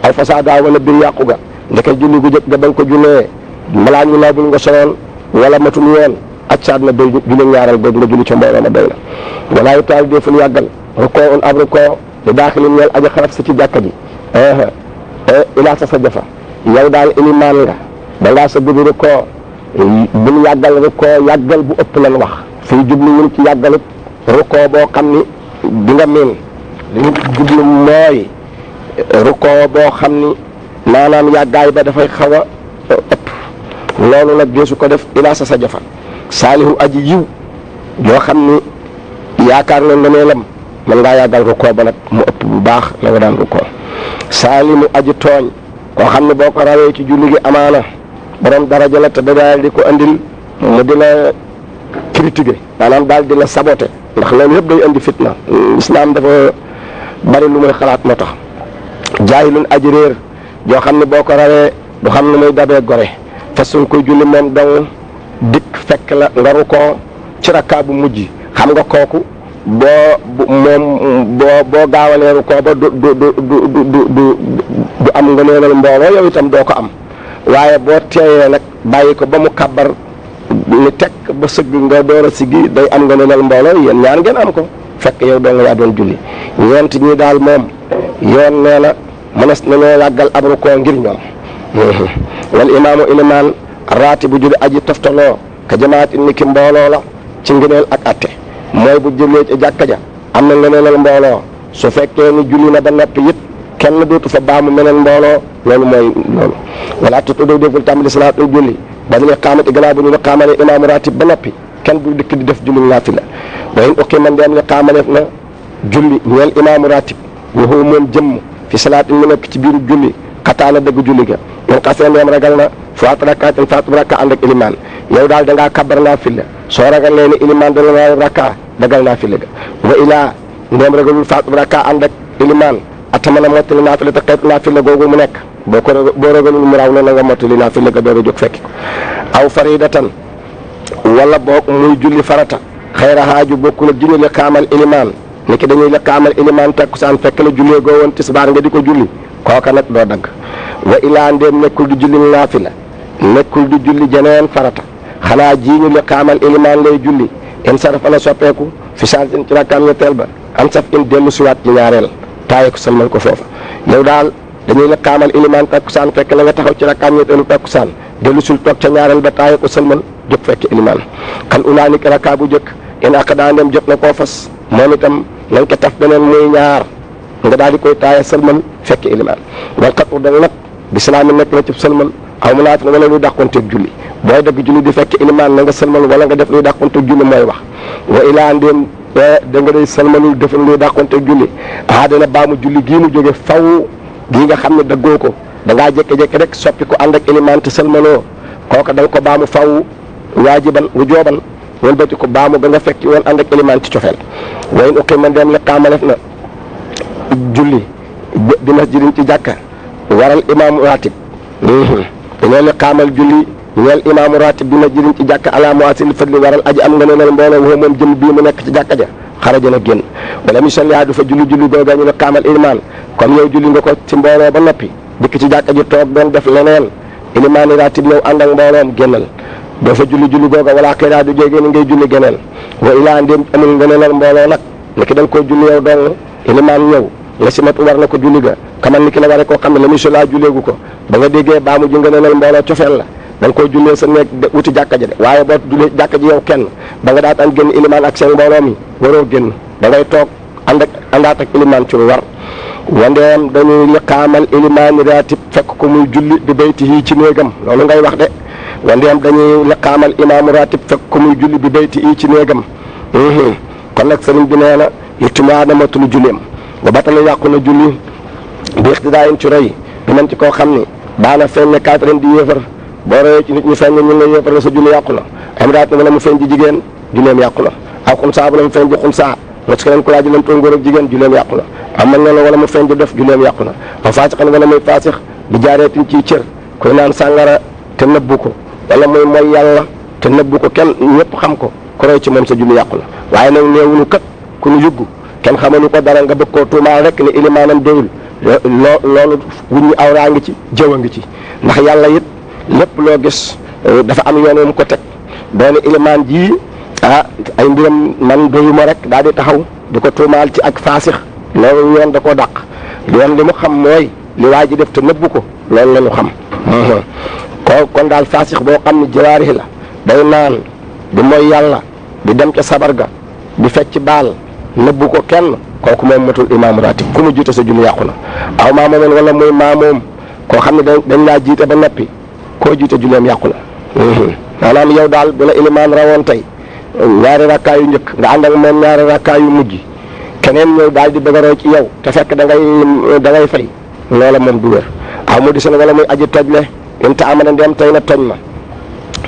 Speaker 1: aw fasaada wala bir yàqu ga ndeke julli gu jëkk ga ba nga ko jullee malaa ñu laabul nga soloon wala matul yoon aj saat na doy julli ñaareel googu nga julli ca mbooloo ma doy na walaa yu taal deful yàggal rukoo un ab rukoo li daaxilin ñeel aja xaraf sa ci jàkka ji ilaa sa jafa yow daal ilimaan nga da ngaa sa bëgg rukoo bul yàggal rukoo yàggal bu ëpp lan wax fii jublu wul ci yàggalut rukoo boo xam ni di nga miin li ñu jublu mooy rukoo boo xam ni maanaam yàggaay ba dafay xaw a ëpp loolu nag deesu ko def ilaa sa jafa saalihu aji yiw yoo xam ni yaakaar na nga ne lam mën ngaa yàggal rukoo ba nag mu ëpp bu baax la nga daan rukoo saalimu aji tooñ koo xam ne boo ko rawee ci julli gi amaana borom daraja la te daal di ko andil mu di la critiquer maanaam daal di la saboter ndax loolu yëpp day andi fitna islam dafa bari lu muy xalaat moo tax jaahilun aji réer joo xam ne boo ko rawee du xam ne muy dabee gore fasul koy julli moom dong dikk fekk la nga rukkoo ci rakkaa bu mujj xam nga kooku boo gaawalee rukkoo ba du am nga neenal mbooloo yow itam doo ko am waaye boo teeyee nag bàyyi ko ba mu kàbbar ni tekk ba sëgg nga door a siggi day am nga neenal mbooloo yéen ñaar ngeen am ko fekk yow doo nga yaa doon julli ñeent ñi daal moom yoon nee na mënees nañoo yàggal ab rukkoo ngir ñoom wal imaamu ilimaan raati bu julli aji toftaloo ka jamaati niki mbooloo la ci ngëneel ak atte mooy bu jullee ci jàkka ja am na ngëneelal mbooloo su fekkee ni julli na ba noppi it kenn dootu fa baamu meneen mbooloo loolu mooy loolu wala tutudoo déful tàmbali salaatul julli ba ñu xaamati gannaaw bu ñu la xaamale imaamu ratib ba noppi kenn du dikk di def julli naafila wayn ukki man dem li xaamaleef na julli ñeel imaamu ratib waxu moom jëmm fi salaat mu nekk ci biir julli xataana dëgg julli ga ñun xasee ndeem ragal na faat rakka ànd ak ilimaan yow daal da ngaa kabar naafila soo ragal leen ni ilimaan dana naa rakka dagal naafila ga wa ilaa ndeem ragalul faat rakka ànd ak ilimaan atama na mottali naafila te xeetu naafila googu mu nekk boo ragalul mu raw la na nga mottali naafila ga door a jóg fekki ko aw faridatan wala boog muy julli farata xayra haaju bokkul ak julli li xaamal ilimaan ni ki dañuy li xaamal ilimaan takkusaan fekk la jullee goo woon tisbaar nga di ko julli kooka nag doo dagg wa ilaa ndéem nekkul di julli naafila nekkul di julli jeneen farata xanaa jiiñu li xaamal ilimaan lay julli in sarafa la soppeeku fi saatin ci rakkaam ñetteel ba am saf in dellu siwaat ci ñaareel taaye ko salmal ko foofa yow daal dañuy li xaamal ilimaan takkusaan fekk la nga taxaw ci rakkaam ñetteelu takkusaan dellu sul toog ca ñaareel ba taaye ko salmal jóg fekk ilimaan kan ulaa ni ki rakkaa bu jëkk in ak daa ndem jot na koo fas moom itam nañ ko taf beneen muy ñaar nga daal di koy taaye salmal fekk ilimaan wal xat u dang nag bislaami nekk na ci salmal aw mu naat wala luy dàqonteeg julli booy dagg julli di fekk ilimaan na nga salmal wala nga def luy dàqonteeg julli mooy wax wa ilaa ndéem da nga day salmalul defal luy dàqonteeg julli dana baamu julli gii mu jóge faw gii nga xam ne daggoo ko da ngaa jékki-jékki rek soppi ko ànd ak ilimaan te salmaloo kooka da nga ko baamu faw waajiban wu jooban wëlbati ko baamu ga nga fekki woon ànd ak ilimaan ci cofeel wayn uqi man dem la xaamalef na julli di masjidin ci jàkka waral imaamu ratib dañoo li xaamal julli ñeel imaamu ratib bi masjidin ci jàkka ala muasil fadli waral aji am nga neenal mbooloo waxu moom jëm bii mu nekk ci jàkka ja xaraja na génn wala mi salli du fa julli googa ñu li xaamal ilimaan comme yow julli nga ko ci mbooloo ba noppi dikk ci jàkka ji toog doon def leneen ilimaan yi ratib ñëw ànd ak mbooloom génnal doo fa julli googa wala xëy du jógee ni ngay julli geneen wa ilaa ndéem amul nga neenal mbooloo nag niki da nga koy julli yow dong ilimaan ñëw nga si mat war na ko julli ga kaman ni ki la waree koo xam ne la miso laa julleegu ko ba nga déggee baamu ji nga neenal mbooloo cofeel la da nga koy jullee sa nekk wuti jàkka ji de waaye boo jullee jàkka ji yow kenn ba nga daataan génn ilimaan ak seen mbooloo mi waroo génn da ngay toog àndaat ak ilimaan ci lu war wandeem dañuy liqaamal ilimaan ratib fekk ko muy julli bi baytihi ci néegam loolu ngay wax de wandeem dañuy liqaamal imaamu ratib fekk ko muy julli bi baytihi ci néegam kon nag sëriñ bi nee na yittimaa damatul julleem ba batala yàqu na julli bi ixtidaayin ci roy bi man ci koo xam ni daana feeñ ne kaatarin di yéefar boo royee ci nit ñi feeñ ne ñu nga yéefar la sa julli yàqu na am raat na wala mu feeñ ci jigéen julleem yàqu na aw xunsaa bu la mu feeñ ci xunsaa mos ko leen ko laaj leen toon góor ak jigéen julleem yàqu na am man noonu wala mu feeñ ci def julleem yàqu na aw faasixan wala muy faasix bi jaareetin ciy cër koy naan sàngara te nëbbu ko wala muy mooy yàlla te nëbbu ko kenn ñëpp xam ko ku roy ci moom sa julli yàqu na waaye nag néewuñu kat ku ñu yugg kenn xamalu ko dara nga bëgg koo tuumaal rek ni ilimaanam déwul loolu wuñu awraa ngi ci jëw a ngi ci ndax yàlla it lépp loo gis dafa am yoon wu mu ko teg doone ilimaan ji ay mbiram man doyuma rek daal di taxaw di ko tuumaal ci ak faasix loolu yoon da koo dàq yoon li mu xam mooy li waa ji def te nëbbu ko loolu la ñu xam kon daal faasix boo xam ne jawaarix la day naan di mooy yàlla di dem ca sabar ga di fecc baal nëbbu ko kenn kooku moom matul imaamu ratib ku mu jiite sa julli yàqu na aw maamoom wala muy maamoom koo xam ne dañ laa jiite ba noppi koo jiite julleem yàqu na maanaam yow daal bu la ilimaan rawoon tey ñaari rakkaa yu njëkk nga ànd ak moom ñaari rakkaa yu mujj keneen ñëw daal di bëgg a roy ci yow te fekk da ngay fay loola moom du wér aw mu di seen wala muy aji tojle inta amana ndem tey na toj ma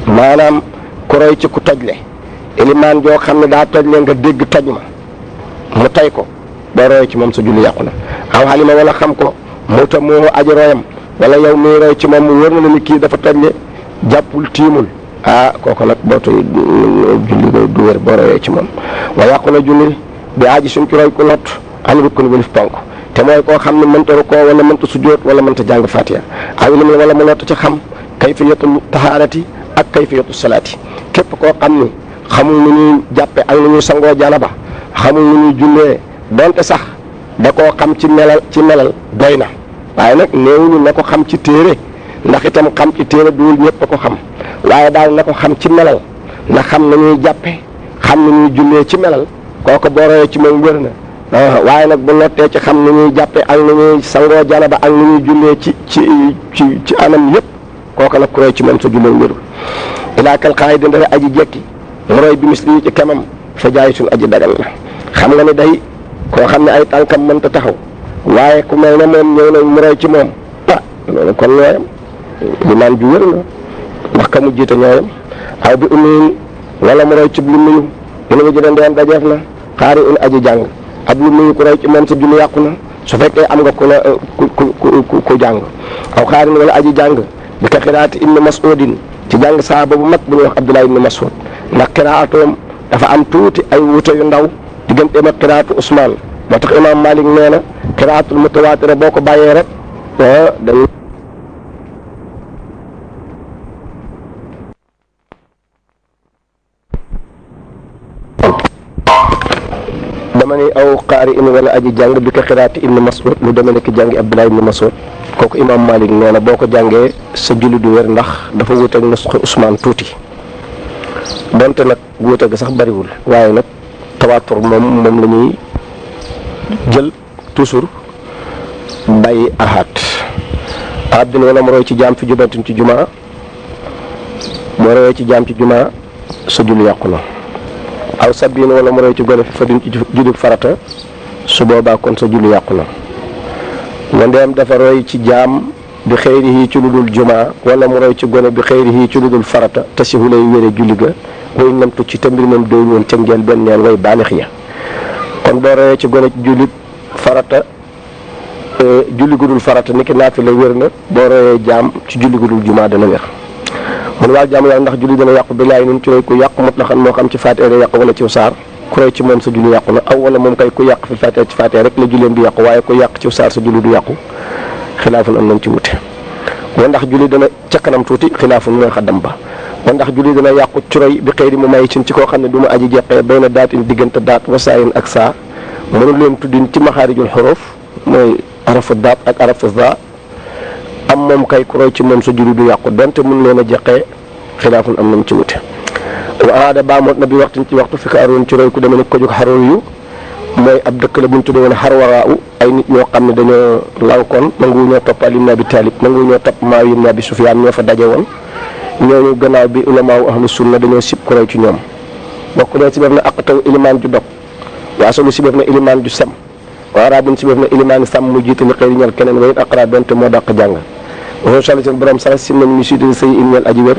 Speaker 1: maanaam ku roy ci ku tojle ilimaan joo xam ne daa tojle nga dégg toj ma mu tay ko boo roy ci moom sa julli yàqu na aw xalima wala xam ko mu ta moo aji royam wala yow muy roy ci moom mu wër na la ni kii dafa tojle jàppul tiimul kooku nag bootul julli ga du wér boo royee ci moom. wa yàqu na julli bi aaji suñ ci roy ku not an rukk ni walif ponk te mooy koo xam ne mënta rukoo wala mënta sujjóot wala mënta jàng fatiha aw ilmin wala mu not ci xam kayfiyatul tahaarati ak kayfiyatu salaati képp koo xam ni xamul nu ñuy jàppe ak nu ñuy sangoo janaba xamul nu ñuy jullee donte sax da koo xam ci melal doy na waaye nag néewuñu na ko xam ci téere ndax itam xam ci téere duwul ñëpp a ko xam waaye daal na ko xam ci melal na xam na ñuy jàppe xam na ñuy jullee ci melal kooku boo royee ci moom wér na waaye nag bu nottee ci xam na ñuy jàppe ak na ñuy sangoo janaba ak na ñuy jullee ci anam yëpp kooku nag ku roy ci moom sa jullee wérul ilaakal xaay dindare aji jekki mu roy bi misli yi ci kemam fa jaay suñ aji dagal la xam nga ne day koo xam ne ay tànkam mënta taxaw waaye ku mel ne moom ñëw na mu roy ci moom loolu kon ñooyam li naan ju wér la ndax ka mu jiite ñooyam aw bi umiin wala mu roy ci lu nuyu ina ma jëlee ndeen dajeef na xaari un aji jàng ab lu nuyu ku roy ci moom sa julli yàqu na su fekkee am nga ku jàng aw xaarin wala aji jàng bi ka xiraati ibni mas'udin ci jàng saaba bu mag bu ñuy wax Abdullah ibni Mas'ud ndax xiraatoom dafa am tuuti ay wuute yu ndaw digganteem ak xiraatu Ousmane moo tax imaam Malik nee na xiraatul mutawaatira boo ko bàyyee rek dañ dama ni aw qaari in wala aji jàng bi ko xiraati ibni Mas'ud lu deme ne ki jàngi Abdullah ibni Mas'ud kooku imaam Malik nee na boo ko jàngee sa julli du wér ndax dafa wuuteeg nusxu Ousmane tuuti donte nag wuute ga sax bariwul waaye nag tawaatur moom la ñuy jël toujours bàyyi ahaat abdin wala mu roy ci jaam fi jubantin ci jumaa boo royee ci jaam ci jumaa sa julli yàqu na aw sabbiin wala mu roy ci gone fi fadin ci julli farata su boobaa kon sa julli yàqu na wandeem dafa roy ci jaam bi xëyrihi ci lu dul jumaa wala mu roy ci gone bi xëyrihi ci lu dul farata te si hu lay wére julli ga way namtu ci te mbir moom doy woon ca ngeel benn neen way baalix ya kon boo royee ci gone ci julli farata julli gudul farata niki naafila wér na boo royee jaam ci julli gudul jumaa dana wér mun waal jaam yàlla ndax julli dana yàqu bi laay nun ci roy ku yàqu mut la xam moo xam ci faatee yàqu wala ci saar ku roy ci moom sa julli yàqu na aw wala moom kay ku yàq fi faatee ci faatee rek la julleem di yàqu waaye ku yàq ci saar sa julli du yàqu xilaafun am nañ ci wute wa ndax julli dana ca kanam tuuti xilaafun mooy xaddam ba wa ndax julli dana yàqu ci roy bi xëy di mu may ci koo xam ne du ma aji jeqee bay na daatin diggante daat wasaayin ak saa mënu leen tuddin ci maxaarijul xuruf mooy arafu daat ak arafu za am moom kay ku roy ci moom sa julli du yàqu donte mun leen a jeqee xilaafun am nañ ci wute wa aada baamoot na bi waxtin ci waxtu fi ko aroon ci roy ku demee ne ko jóg xaroor yu mooy ab dëkk la bu ñu tuddee woon xarwaraa u ay nit ñoo xam ne dañoo lankoon nangu ñoo topp Ali ibn Abi Talib nangu ñoo topp Muawiya ibn Abi Sufyaan ñoo fa daje woon ñooñu gannaaw bi ulamaa u ahlu sunna dañoo sib ku roy ci ñoom bokk na si def na aqtaw ilimaan ju dog waa solu si def na ilimaan ju sem waa raabin si def na ilimaan sàmm mu jiite li xëy ñal keneen wayit aqra donte moo dàq jàng waxu sali seen borom sax sim nañ ñu jiitali say in ñal aji wér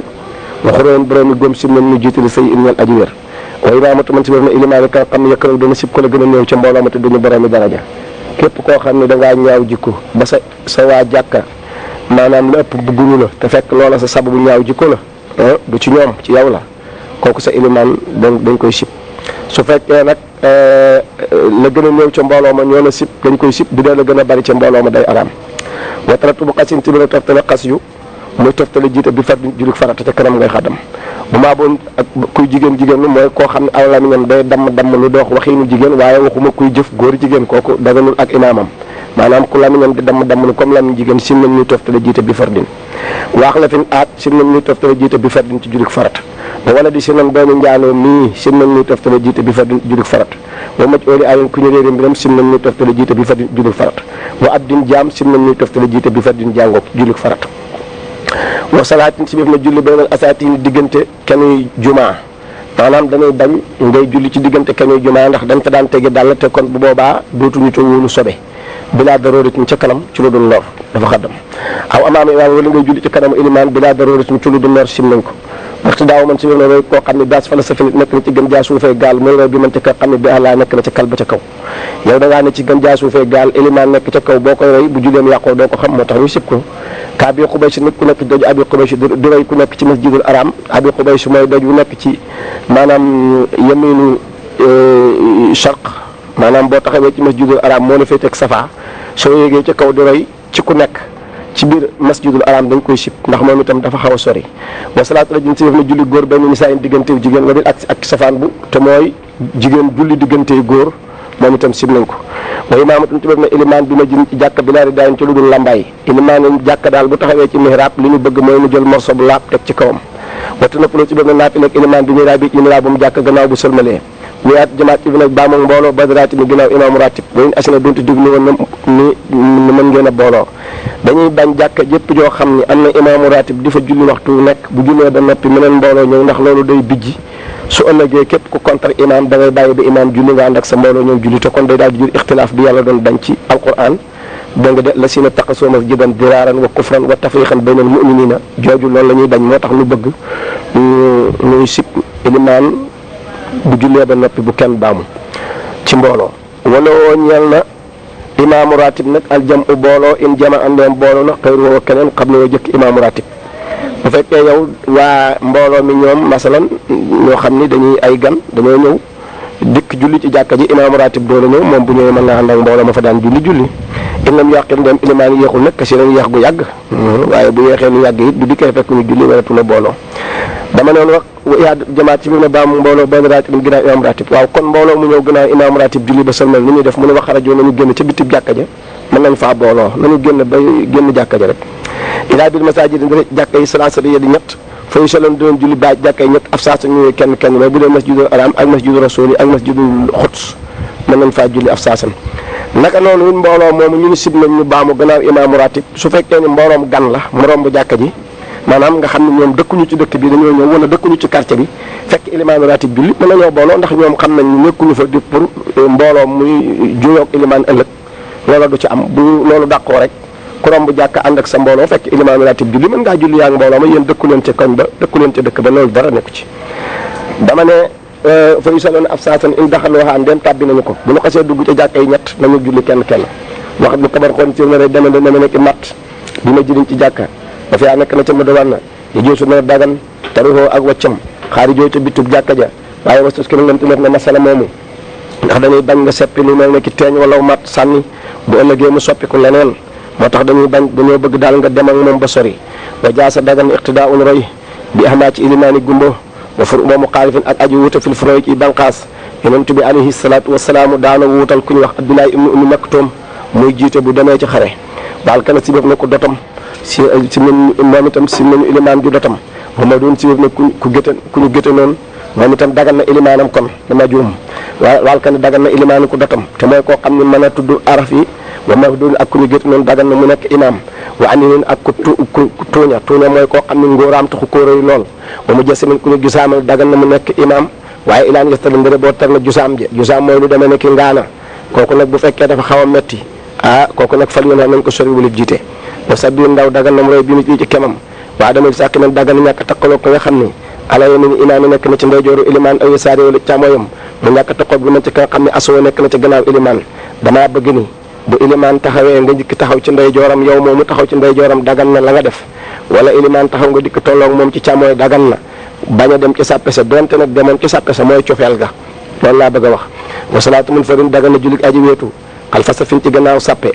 Speaker 1: waxuroon borom yi góom sim nañ ñu jiitali say in ñal aji wér wa imaamatu man si def na ilimaan yi ka xam ne yëkkaraw dana sib ko la gën a néew ca mbooloo ma te duñu borom yi daraja képp koo xam ne dangaa ñaaw jikko ba sa waa jàkka maanaam la ëpp bugguñu la te fekk loola sa sababu ñaaw jikko la du ci ñoom ci yow la kooku sa ilimaan dañ koy sib su fekkee nag la gën a néew ca mbooloo ma ñoo la sib dañ koy sib bu dee la gën a bari ca mbooloo ma day araam wataratu bu xasin ci bi la toftale xas yu muy toftale jiite bi far jullit farata ca kanam ngay xaddam bu maa boon ak kuy jigéen lu mooy koo xam ne aw lamiñam day damm lu dox waxiinu jigéen waaye waxuma kuy jëf góor jigéen kooku daganul ak imaamam maanaam ku lamiñam di damm lu comme lamiñ jigéen sim nañ ñuy toftale jiite bi fardin waax la fin aat sim nañ ñuy toftale jiite bi fardin ci jullit farata ba wala di si nan doomu njaaloo mii sim nañ ñuy toftale jiite bi fardin ci jullit farata wa maj ooli ayin ku ñu réeri mbiram sim nañ ñuy toftale jiite bi fardin jullit farata wa abdin jaam sim nañ ñuy toftale jiite bi fardin jàngook jullit farata wa salaatin si biir na julli baynal asaatin diggante kenuy jumaa maanaam dañuy bañ ngay julli ci diggante kenuy jumaa ndax dañ fa daan tege dàll te kon bu boobaa dootuñu ca wóolu sobe bilaa darooratin ca kanam ci lu dul lor dafa xaddam aw amaama imaam wala ngay julli ci kanam ilimaan bilaa darooratin ci lu dul lor sim nañ ko waxtu daaw man si biir na roy koo xam ne daas fa la sa finit nekk na ci gën jaa suufee gaal muy roy bi man te ka xam ne bi àllaa nekk na ca kal ba ca kaw yow da ngaa ne ci gën jaa suufee gaal ilimaan nekk ca kaw boo koy roy bu julleem yàqoo doo ko xam moo tax ñu sib ko ka Abi Qubays nit ku nekk ci doju Abi Qubays du rëy ku nekk ci masjidul haram. Abi Qubays mooy doj wu nekk ci maanaam yaminu sharq maanaam boo taxawee ci masjidul haram moo la féete ak safa soo yéegee ca kaw di roy ci ku nekk ci biir masjidul haram dañ koy sib ndax moom itam dafa xaw a sori. wa salaatu rajulin si def na julli góor benn nisaa in diggantew jigéen wa bil ak safaan bu te mooy jigéen julli diggantey góor moom itam sib nañ ko. wa imaamatun tibab na ilimaan bi ma jëm ci jàkka bi laa di daayin ci lu dul lambaay ilimaan jàkka daal bu taxawee ci mihrab li ñu bëgg mooy mu jël morso bu laab teg ci kawam. wattu nappaloo ci bëgg na naafi nag ilimaan bi mihrab bi mihrab bu mu jàkka gannaaw bu sëlmalee wiyaat jamaat ibn ak baamu mbooloo badaraati mi ginnaaw imaamu ratib wayn asina dunti diglu woon ni mën ngeen a booloo dañuy bañ jàkka jëpp joo xam ni am na imaamu ratib di fa julli waxtu nekk bu jullee ba noppi meneen mbooloo ñëw ndax loolu day bijji su ëllëgee képp ku contre imaam da ngay bàyyi ba imaam julli nga ànd ak sa mbooloo ñëw julli te kon day daal di jur ixtilaaf bi yàlla doon dañ ci alquran dégg nga de la si na taqasoo masjidan diraaran wa kufran wa tafriqan baynal mu'minina jooju loolu la ñuy bañ moo tax lu bëgg ñuy sib ilimaan bu jullee ba noppi bu kenn baamu ci mbooloo wala woo ñeel na imaamu ratib nag aljam u booloo in jama andeem booloo na xëyru woo keneen xam ne yoo jëkk imaamu ratib bu fekkee yow waa mbooloo mi ñoom masalan ñoo xam ni dañuy ay gan dañoo ñëw dikk julli ci jàkka ji imaamu ratib doole ñëw moom bu ñëwee mën naa ànd ak mbooloo ma fa daan julli in lam yàqil ndeem ilimaan yi yéexul nag kasi nañ yéex gu yàgg waaye bu yeexee lu yàgg it du dikkee fekk ñu julli waratu la booloo dama noonu wax yaa jamaat ci biir na baamu mbooloo benn ratib ginnaaw imam ratib waaw kon mbooloo mu ñëw ginnaaw imam ratib julli ba sëlmal ni ñuy def mu ne wax rajo nañu génn ca bitib jàkka ja mën nañ faa booloo nañu génn ba génn jàkka ja rek ilaa bil masaajid ndare jàkka yi salaasa di ñett fa yusallam doon julli ba jàkka yi ñett af saasa ñu kenn mais bu dee masjidul haram ak masjidul rasul ak masjidul xuds mën nañ faa julli af saasan naka noonu mbooloo moomu ñu ni sib nañ ñu baamu gannaaw imam ratib su fekkee ni mbooloom gan la mu romb jàkka ji maanaam nga xam ne ñoom dëkkuñu ci dëkk bi dañoo ñëw wala dëkkuñu ci quartier bi fekk ilimaan ratib julli mën nañoo booloo ndax ñoom xam nañ ñu nekkuñu fa di pour mbooloo muy juyoog ilimaan ëllëg loola du ci am bu loolu dàqoo rek ku romb jàkka ànd ak sa mbooloo fekk ilimaan ratib julli mën ngaa julli yaa ngi mbooloo ma yéen dëkku leen ca koñ ba dëkku leen ca dëkk ba loolu dara nekku ci dama ne fa yusaloon ab saasan in daxalooxaa ndem tàbbi nañu ko bu ñu xasee dugg ca jàkka yi ñett nañu julli kenn wax bu kabar xoon ci na deme deme nekk matt bi ma jëriñ ci jàkka dafa yaa nekk na ca ma dowan na yi joosu na dagan taruxoo ak waccam xaari jooy ca bitub jàkka ja waaye wastos ki lam timet na masala moomu ndax dañuy bañ nga seppi lu mel ne ki teeñ wala mat sànni bu ëllëgee mu soppiku leneen moo tax dañoo bëgg daal nga dem ak moom ba sori wa jaasa dagan iqtidaa'un roy bi ahmaa ci ilimaani gumbo wa fur moomu xaalifin ak aju wuta fil furoy ci banqaas yonent bi alayhi salaatu wasalaamu daana wuutal ku ñu wax Abdulaay ibnu Ummi Maktum muy jiite bu demee ci xare baal kana si bëf na ko dotam si moom itam si nañu ilimaan ju dotam moom doon si bëf na ku ñu géte noonu moom itam dagan na ilimaanam kon dama juum waal kana dagan na ilimaani ku dotam te mooy koo xam ne mën a tudd araf yi wa ma doon ak ku ñu géte noonu dagan na mu nekk imaam wa aninin ak ku tuuña mooy koo xam ne ngóoraam taxu kóoróy lool wa mu jasimin ku ñu jusaamal dagan na mu nekk imaam waaye ilaan yestali ndëre boo tar na jusaam je jusaam mooy lu demee ne ki ngaana kooku nag bu fekkee dafa xaw a metti kooku nag fal yoon nañ ko sori wulib jiite wa sa biir ndaw dagan na mu roy bi mu ci kemam waa damay sàkki nag dagan na ñàkk taqaloo ko nga xam ni ala yamin imaam yi nekk na ci ndeyjooru ilimaan aw saari wala càmmoyam mu ñàkk taqoo bi mën ci ka nga xam ne asoo nekk na ci gannaaw ilimaan damaa bëgg ni bu ilimaan taxawee nga njëkk taxaw ci ndeyjooram yow moomu taxaw ci ndeyjooram dagan na la nga def wala ilimaan taxaw nga dikk tolloog moom ci càmmooy dagan na bañ a dem ci sàppe sa donte nag demoon ci sàppe sa mooy cofeel ga loolu laa bëgg a wax wa salaatu munfaridin dagan na julli aji wéetu xalfa sa fin ci gannaaw sàppe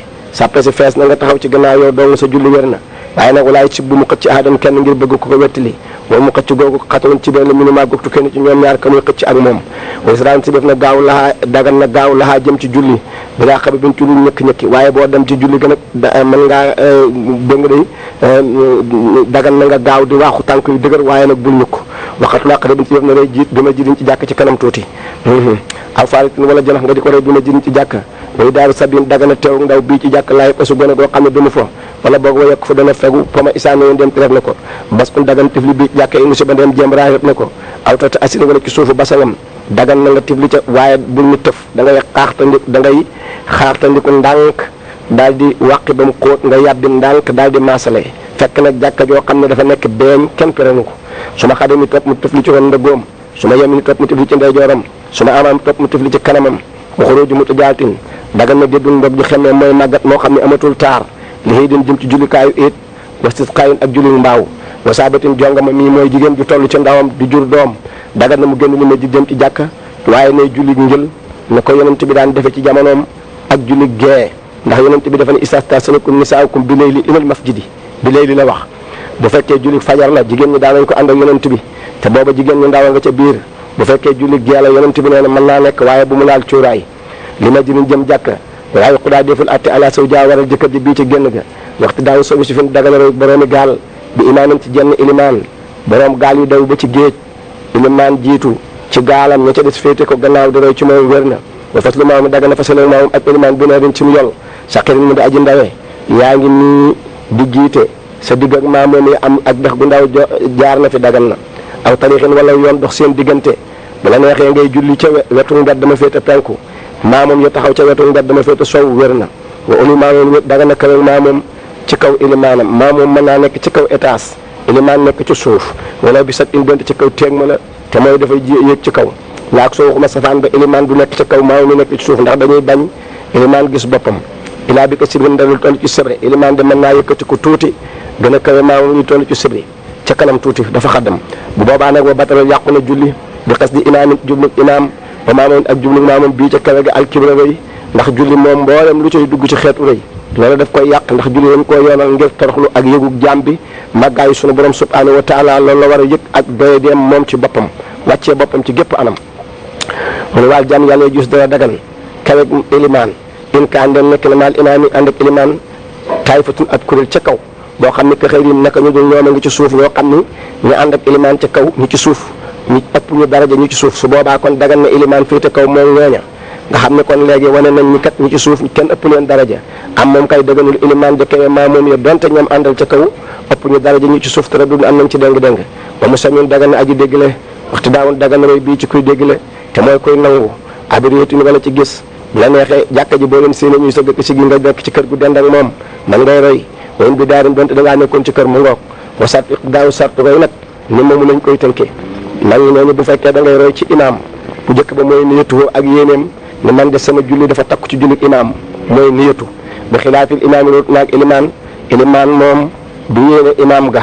Speaker 1: si fees na nga taxaw ci gannaaw yow dong sa julli wér na waaye nag walaay ci bu mu xëcc ahadan kenn ngir bëgg ko wettali moom mu xëcc googu xatoon ci benn minima gogtu kenn ci ñoom ñaar ka muy xëcc ak moom wasran si def na gaaw laxaa dagan na gaaw laxaa jëm ci julli bilaa xabi bin ci lu ñëkki-ñëkki waaye boo dem ci julli gën a mën ngaa dégg day dagan na nga gaaw di waaxu tànk yu dëgër waaye nag bul ñukk waxatu laa xare bin ci def na rey jiit bi ma jiriñ ci jàkk ci kanam tuuti aw faaritin wala janax nga di ko rey bi ma jiriñ ci jàkk way daaru sabin dagana teew ndaw bii ci jàkk laay pasu gone goo xam ne dunu fa wala boog wa yekk fa dana fegu poma isaane yoon dem tiref na ko bas un dagan tifli bi jàkk yi musiba dem jéem raayot na ko aw tata asini wala ci suufu basangam dagan na nga tifli ca waaye bul ñu tëf da ngay xaartandiku ndànk daal di wàqi ba mu xóot nga yàbbi ndànk daal di maasale fekk nag jàkka joo xam ne dafa nekk beeñ kenn perenu ko su ma xade mi topp mu tifli ci ron ndëggoom su ma yemi ni topp mu tifli ci ndeyjooram su ma amaam topp mu tifli ci kanamam waxuróoju mu tujaatin dagan na déddul ndog ju xemmee mooy màggat moo xam ne amatul taar li xëy din jëm ci jullikaayu éet wastisqaa'in ak julli mbaaw wa saabatin jongama mii mooy jigéen ju toll ci ndawam di jur doom dagan na mu génn li ma di dem ci jàkka waaye ne julli njël na ko yonent bi daan defe ci jamonoom ak julli gee ndax yonent bi dafa ne istasta'zanakum nisaa'ukum bi layli ilal masjidi bi layli la wax bu fekkee julli fajar la jigéen ñi daanañ ko ànd ak yonent bi te booba jigéen ñi ndaw nga ca biir bu fekkee julli gee la yonent bi nee na mën naa nekk waaye bu mu laal cuuraay li ma dinañ jëm jàkka waaye xudaa deful atte ala saw jaa waral jëkkër ji bii ci génn ga waxtu daaw sobi si fin daganaro boroomi gaal bi imaamin ci jenn ilimaan boroom gaal yu daw ba ci géej ilimaan jiitu ci gaalam ña ca des féete ko gannaaw di roy ci moom wér na wa fas lu maam dagana fasale maamam ak ilimaan bi neerin ci mu yol saqirin mu di aji ndawe yaa ngi nii di jiite sa digg ak maamoom yi am ak dex gu ndaw jaar na fi dagan na aw tarixin wala yoon dox seen diggante bu la neexee ngay julli ca wetu mbedd dama féete penku maamoom ya taxaw ca wetu mbedd dama féete sow wér na wa uli maamoom daga na kawel maamoom ci kaw ilimaanam maamoom mën naa nekk ci kaw étage ilimaan nekk ci suuf wala bi sat in donte ci kaw teeg ma la te mooy dafay yéeg ci kaw laak soo waxuma safaan ba ilimaan du nekk ci kaw maamoom mi nekk ci suuf ndax dañuy bañ ilimaan gis boppam ilaa bi ko sibrin dalul toll ci sibri ilimaan de mën naa yëkkati ko tuuti gën a kawe maamoom ñu toll ci sibri ca kanam tuuti dafa xaddam bu boobaa nag wa batala yàqu na julli bi xas di imaamin jublu imaam ba maamoom ak jublu maamoom bii ca kawe ga alkibra rëy ndax julli moom mboolem lu cay dugg ci xeetu rëy loolu daf koy yàq ndax julli dañ koo yoonal ngir toroxlu ak yëgug jaam bi màggaayu sunu borom subhanahu wa taala loolu la war a yëg ak doyadeem moom ci boppam wàccee boppam ci gépp anam mu ne waal jaam yàlla gis dana dagan kaweeg ilimaan in kaan den nekk na maal imaam yi ànd ak ilimaan taayifatun ab kuréel ca kaw boo xam ni que xëy na naka ñu dul ñoom a ngi ci suuf ñoo xam ni ñu ànd ak ilimaan ca kaw ñu ci suuf ñu ëpp ñu daraja ñu ci suuf su boobaa kon dagan na ilimaan féete kaw moom ñooña nga xam ne kon léegi wane nañ ni kat ñi ci suuf kenn ëpp leen daraja am moom kay dëgganul ilimaan ja kawe maa moom ya donte ñoom àndal ca kaw ëpp ñu daraja ñi ci suuf te dun am nañ ci déng-déng ba mu samin dagan na aji déggle waxtu daawoon dagan na roy bii ci kuy déggle te mooy koy nangu abiriétuni wala ci gis bu la neexee jàkka ji boo leen séenée ñuy sëgg si gi nga nekk ci kër gu dend ak moom man ngay roy wayn bi daarin donte dangaa nekkoon ci kër mu ngoog wa sart daaw sart roy nag ni moomu lañ koy tënkee nangu ñooñu bu fekkee da ngay roy ci imaam bu njëkk ba mooy niyatuwoo ak yéeneem ne man de sama julli dafa takku ci jullit imaam mooy niyatu bi xilaafil imaam yi naag ilimaan moom du yéene imaam ga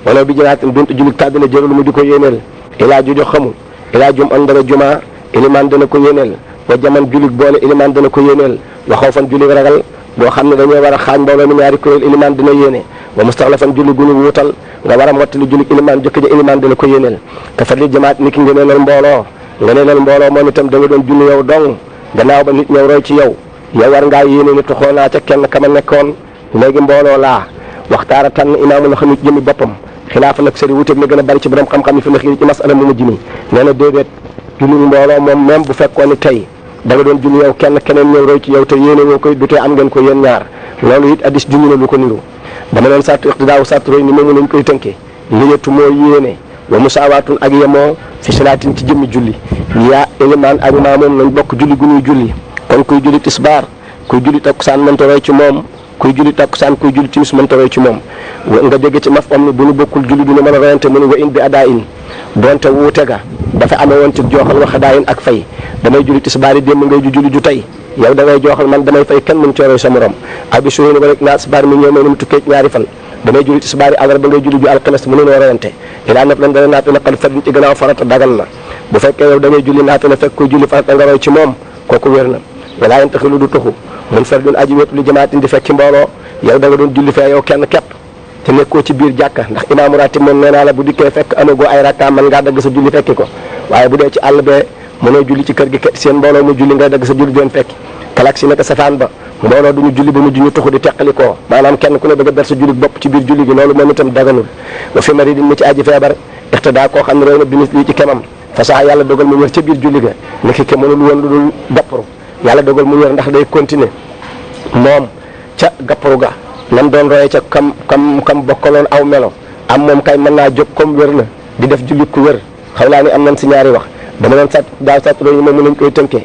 Speaker 1: wala bi jënaatin donte jullit tàddina jërul mu di ko yéeneel ilaa jujo xamu ilaa jum an dara juma ilimaan dana ko yéeneel wa jaman jullit boole ilimaan dana ko yéeneel waxaw fan jullit ragal boo xam ne dañoo war a xaaj mbooloo mi ñaari kuréel ilimaan dina yéene wa mustaxlafan julli gu ñu wuutal nga war a mottali julli ilimaan jëkk ja ilimaan dana ko yéeneel te fadli jamaat ni ki ngeeneel mbooloo ngeeneel mbooloo moom itam da nga doon julli yow dong gannaaw ba nit ñëw roy ci yow yow war ngaa yéene ni tuxoo naa ca kenn kama nekkoon léegi mbooloo laa waxtaara tànn imaamul xam it jëmi boppam xilaafa nag sëri wuteeg la gën a bari ci borom xam-xam yi fi la xiir ci masala mu mujj mi nee na déedéet julli mbooloo moom même bu fekkoon ni tey da nga doon julli yow kenn keneen ñëw roy ci yow te yéene woo koy du tee am ngeen ko yéen ñaar loolu it addis junñu na lu ko niru dama leen sàtt iqtidaaw sàtt roy ni moomu lañ koy tënkee niyatu moo yéene wa musaawaatun ak yemoo fi salaatin ci jëmmi julli yaa ilimaan ak maamoom nañ bokk julli gu ñuy julli kon kuy julli tisbaar kuy julli takkusaan mënta roy ci moom kuy julli takkusaan kuy julli timis mënta roy ci moom nga dégg ci maf am ni bu ñu bokkul julli du ñu mën a royante mu ni wa in bi adaa in donte wuute ga dafa amee woon ci jooxal wax daa in ak fay damay julli tisbaar yi démb ngay julli ju tey yow da ngay jooxal man damay fay kenn mën cee roy sa morom abi suy ni ba rek naa tisbaar mi ñëw mu tukkee ñaari fan damay julli tisbaar yi àllarba ngay julli ju alxames mënu noo royante ilaa naf lan dana naafila xal fadin ci gannaaw farata dagal na bu fekkee yow da ngay julli naafila fekk koy julli farata nga roy ci moom kooku wér na walaa yen taxilu du tuxu mun fardun aji wéetu li jamaatin di fekk ci mbooloo yow da nga doon julli fee yow kenn képp te nekkoo ci biir jàkka ndax imaamu ratib moom nee naa la bu dikkee fekk amagoo ay rakka mën ngaa dagg sa julli fekki ko waaye bu dee ci àll bee mënoo julli ci kër gi seen mbooloo mu julli ngay dagg sa julli doon fekki kalak si nekk safaan ba mbooloo duñu julli ba mujj ñu tuxu di teqalikoo maanaam kenn ku ne bëgg a ber sa julli bopp ci biir julli gi loolu moom itam daganul wa fi maridin mu ci aji feebar ixtidaa koo xam ne roy na binis lii ci kemam fa sax yàlla dogal mu wér ca biir julli ga nekk ke mënul woon lu dul gàpparu yàlla dogal mu wér ndax day continuer moom ca gàpparu ga nam doon roye ca kam bokkaloon aw melo am moom kay mën naa jóg comme wér na di def julli ku wér xaw laa ni am nañ si ñaari wax dama doon sat daaw sat royu moom mu lañ koy tënkee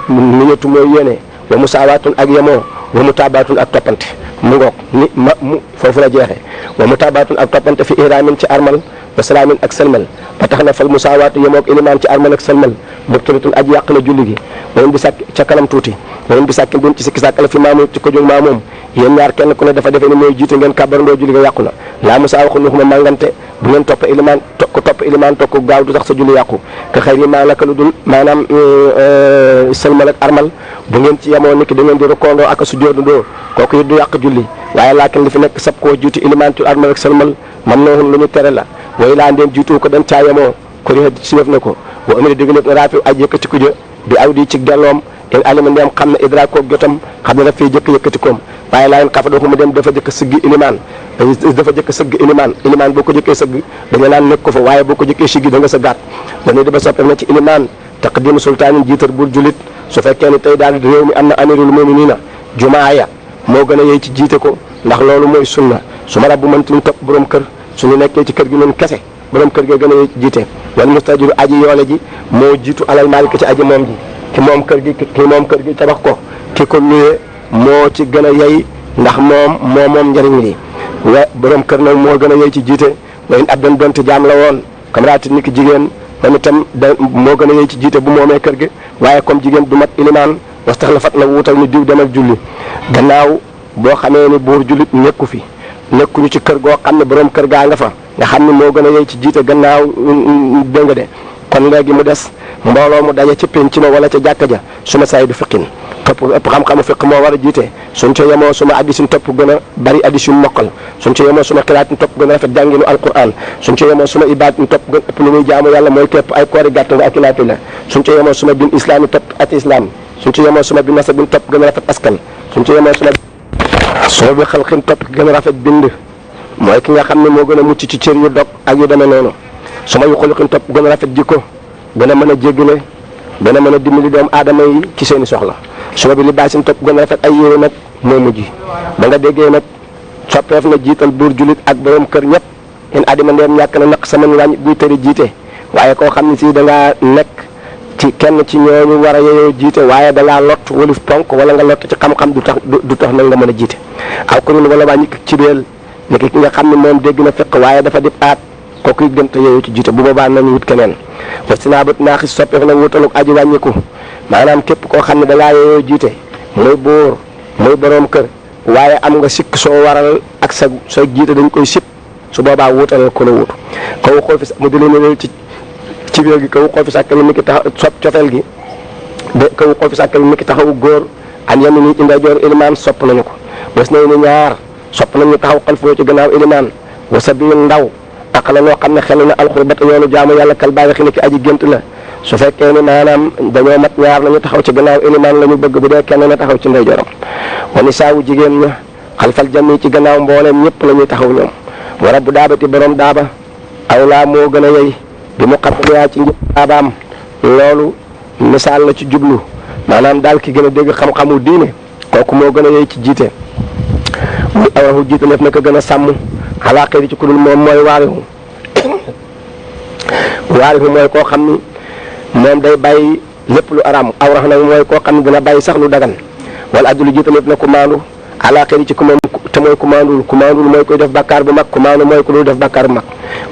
Speaker 1: niyatu mooy yéene wa musaawaatun ak yemoo wa mutaabaatun ak toppante mu ngoog ni mu foofu la jeexee wa mutaabaatun ak toppante fi ihraamin ci armal wa salaamin ak sëlmal ba tax na fal musaawaatu yemoog ilimaan ci armal ak sëlmal mubtilatun aji yàq la julli gi wayen bi sàkk ca kanam tuuti wayen bi sàkkin buñ ci sikki sàkk la fi maamu ci ko jóg maamoom yéen ñaar kenn ku ne dafa defee ni mooy jiite ngeen kàbbarandoo julli ga yàqu na laa musaa waxu nuxuma màngante bu ngeen topp ilimaan ko topp ilimaan toog ko gaaw du tax sa julli yàqu ka xëy yi maa naka lu dul maanaam sëlmal ak armal bu ngeen ci yemoo niki da ngeen di rukkoondoo ak sujjóotandoo kooku it du yàq julli waaye laakin li fi nekk sab koo jiitu ilimaan ci armal ak sëlmal man nooxun lu ñu tere la way laa ndeen jiitu ko dañ caa yemoo ko rixa si def na ko wa amiri diggaléef na raafi aj yëkkati ko jë bi aw di ci delloom in alima ndeem xam ne idra koog jotam xam ne daf fiy jëkk yëkkati koom waaye laa yen xafa doo ko mu dem dafa jëkk sëgg ilimaan boo ko jëkkee sëgg dañu naan nekk ko fa waaye boo ko jëkkee siggi da nga sa gaat dañuy dafa soppef na ci ilimaan taqdimu sultaanin jiitar bur julit su fekkee ni tey daal réew mi am na amirul muminina jumaaya moo gën a yey ci jiite ko ndax loolu mooy sunna su ma rabbu mëntuñ topp borom kër suñu nekkee ci kër gi noonu kese borom kër gi gën a yey ci jiite wal mustajiru aji yoole ji moo jiitu alal maalika ci aji moom ji ki moom kër gi tabax ko ki ko luyee moo ci gën a yey ndax moom njëriñ li borom kër nag moo gën a yey ci jiite wayn abdan donte jaam la woon kamaraati ni ki jigéen moom itam moo gën a yey ci jiite bu moomee kër gi waaye comme jigéen du mat ilimaan was tax la fat na wuutal ni diw demal julli gannaaw boo xamee ni buur jullit nekkuñu ci kër goo xam ne borom kër gaa nga fa nga xam ne moo gën a yey ci jiite gannaaw dégg nga de kon léegi mu des mbooloo mu daje ci penc ma wala ca jàkka ja suma saay du fiqin topp ëpp xam-xamu fiq moo war a jiite suñ ca yemoo suma addisin topp gën a bari addisin mokkal suñ ca yemoo suma xiraatin topp gën a rafet jànginu alquran suñ ca yemoo suma ibaatin topp gën ëpp lu muy jaamu yàlla mooy képp ay koori gàtt nga ak inaati la suñ ca yemoo suma bin islaami topp at islam suñ ca yemoo suma bi nasabin topp gën a rafet askan suñ ca yemoo suma bi xalqin topp gën a rafet bind mooy ki nga xam ne moo gën a mucc ci cër yu dog ak yu demee noonu suma yu xuluqin topp gën a rafet jikko gën a mën a jéggale gën a mën a dimbali doomu aadama yi ci seeni soxla suma bi li baasin topp gën a rafet ay yére nag moo mujj ba nga déggee nag soppeef na jiital buur julit ak borom kër ñëpp in adima ndeem ñàkk na naq sama wàññi buy tëri jiite waaye koo xam ne si da ngaa nekk ci kenn ci ñooñu war a yeyoo jiite waaye da ngaa lot walif ponk wala nga lot ci xam-xam du tax nag nga mën a jiite aw kuréel wala wàññi ci réel ni ki nga xam ne moom dégg na fekk waaye dafa dib aat kooku it gën te yeyoo ci jiite bu boobaa nañu wut keneen wa sinaabat naaxis soppeef nag wutaluk aji wàññiku maanaam képp koo xam ne da ngaa yeyoo jiite muy buur muy borom kër waaye am nga sikk soo waral ak sa jiite dañ koy sip su boobaa wutalal ko la wutu kaw xool fi mu di leen ci biir gi kaw xool fi sàkkal mi ki tax sopp cofeel gi de kaw xool fi sàkkal mi ki taxawu góor an yami ni ci ndeyjoor ilimaan sopp nañu ko was nañu ni ñaar sopp nañu taxaw xalfoo ci gannaaw ilimaan wasa bi ndaw ak la loo xam ne xel na alxurbat yoonu jaamu yàlla kal baagi xi ni ki aji gént la su fekkee ni maanaam dañoo mat ñaar nañu taxaw ci gannaaw ilimaan la ñu bëgg bu dee kenn na taxaw ci ndeyjooram wani saawu jigéen ña xalfal jami ci gannaaw mbooleem ñëpp la ñuy taxaw ñoom wara bu daabati borom daaba aw laa moo gën a yey bi mu xaddamiyaa ci njëpp daabaam loolu misaal la ci jublu maanaam daal ki gën a dégg xam-xamu diine kooku moo gën a yey ci jiite muy awrahu jiite lef na ko gën a sàmm xalaa xëy ci ku dul moom mooy waarihu mooy koo xam ni moom day bàyyi lépp lu araam awrax nag mooy koo xam ne dina bàyyi sax lu dagan wala addulu jiite lef na ku maandu xalaa xëy ci ku moom te mooy ku maandul mooy koy def bàkkaar bu mag ku maandu mooy ku dul def bàkkaar bu mag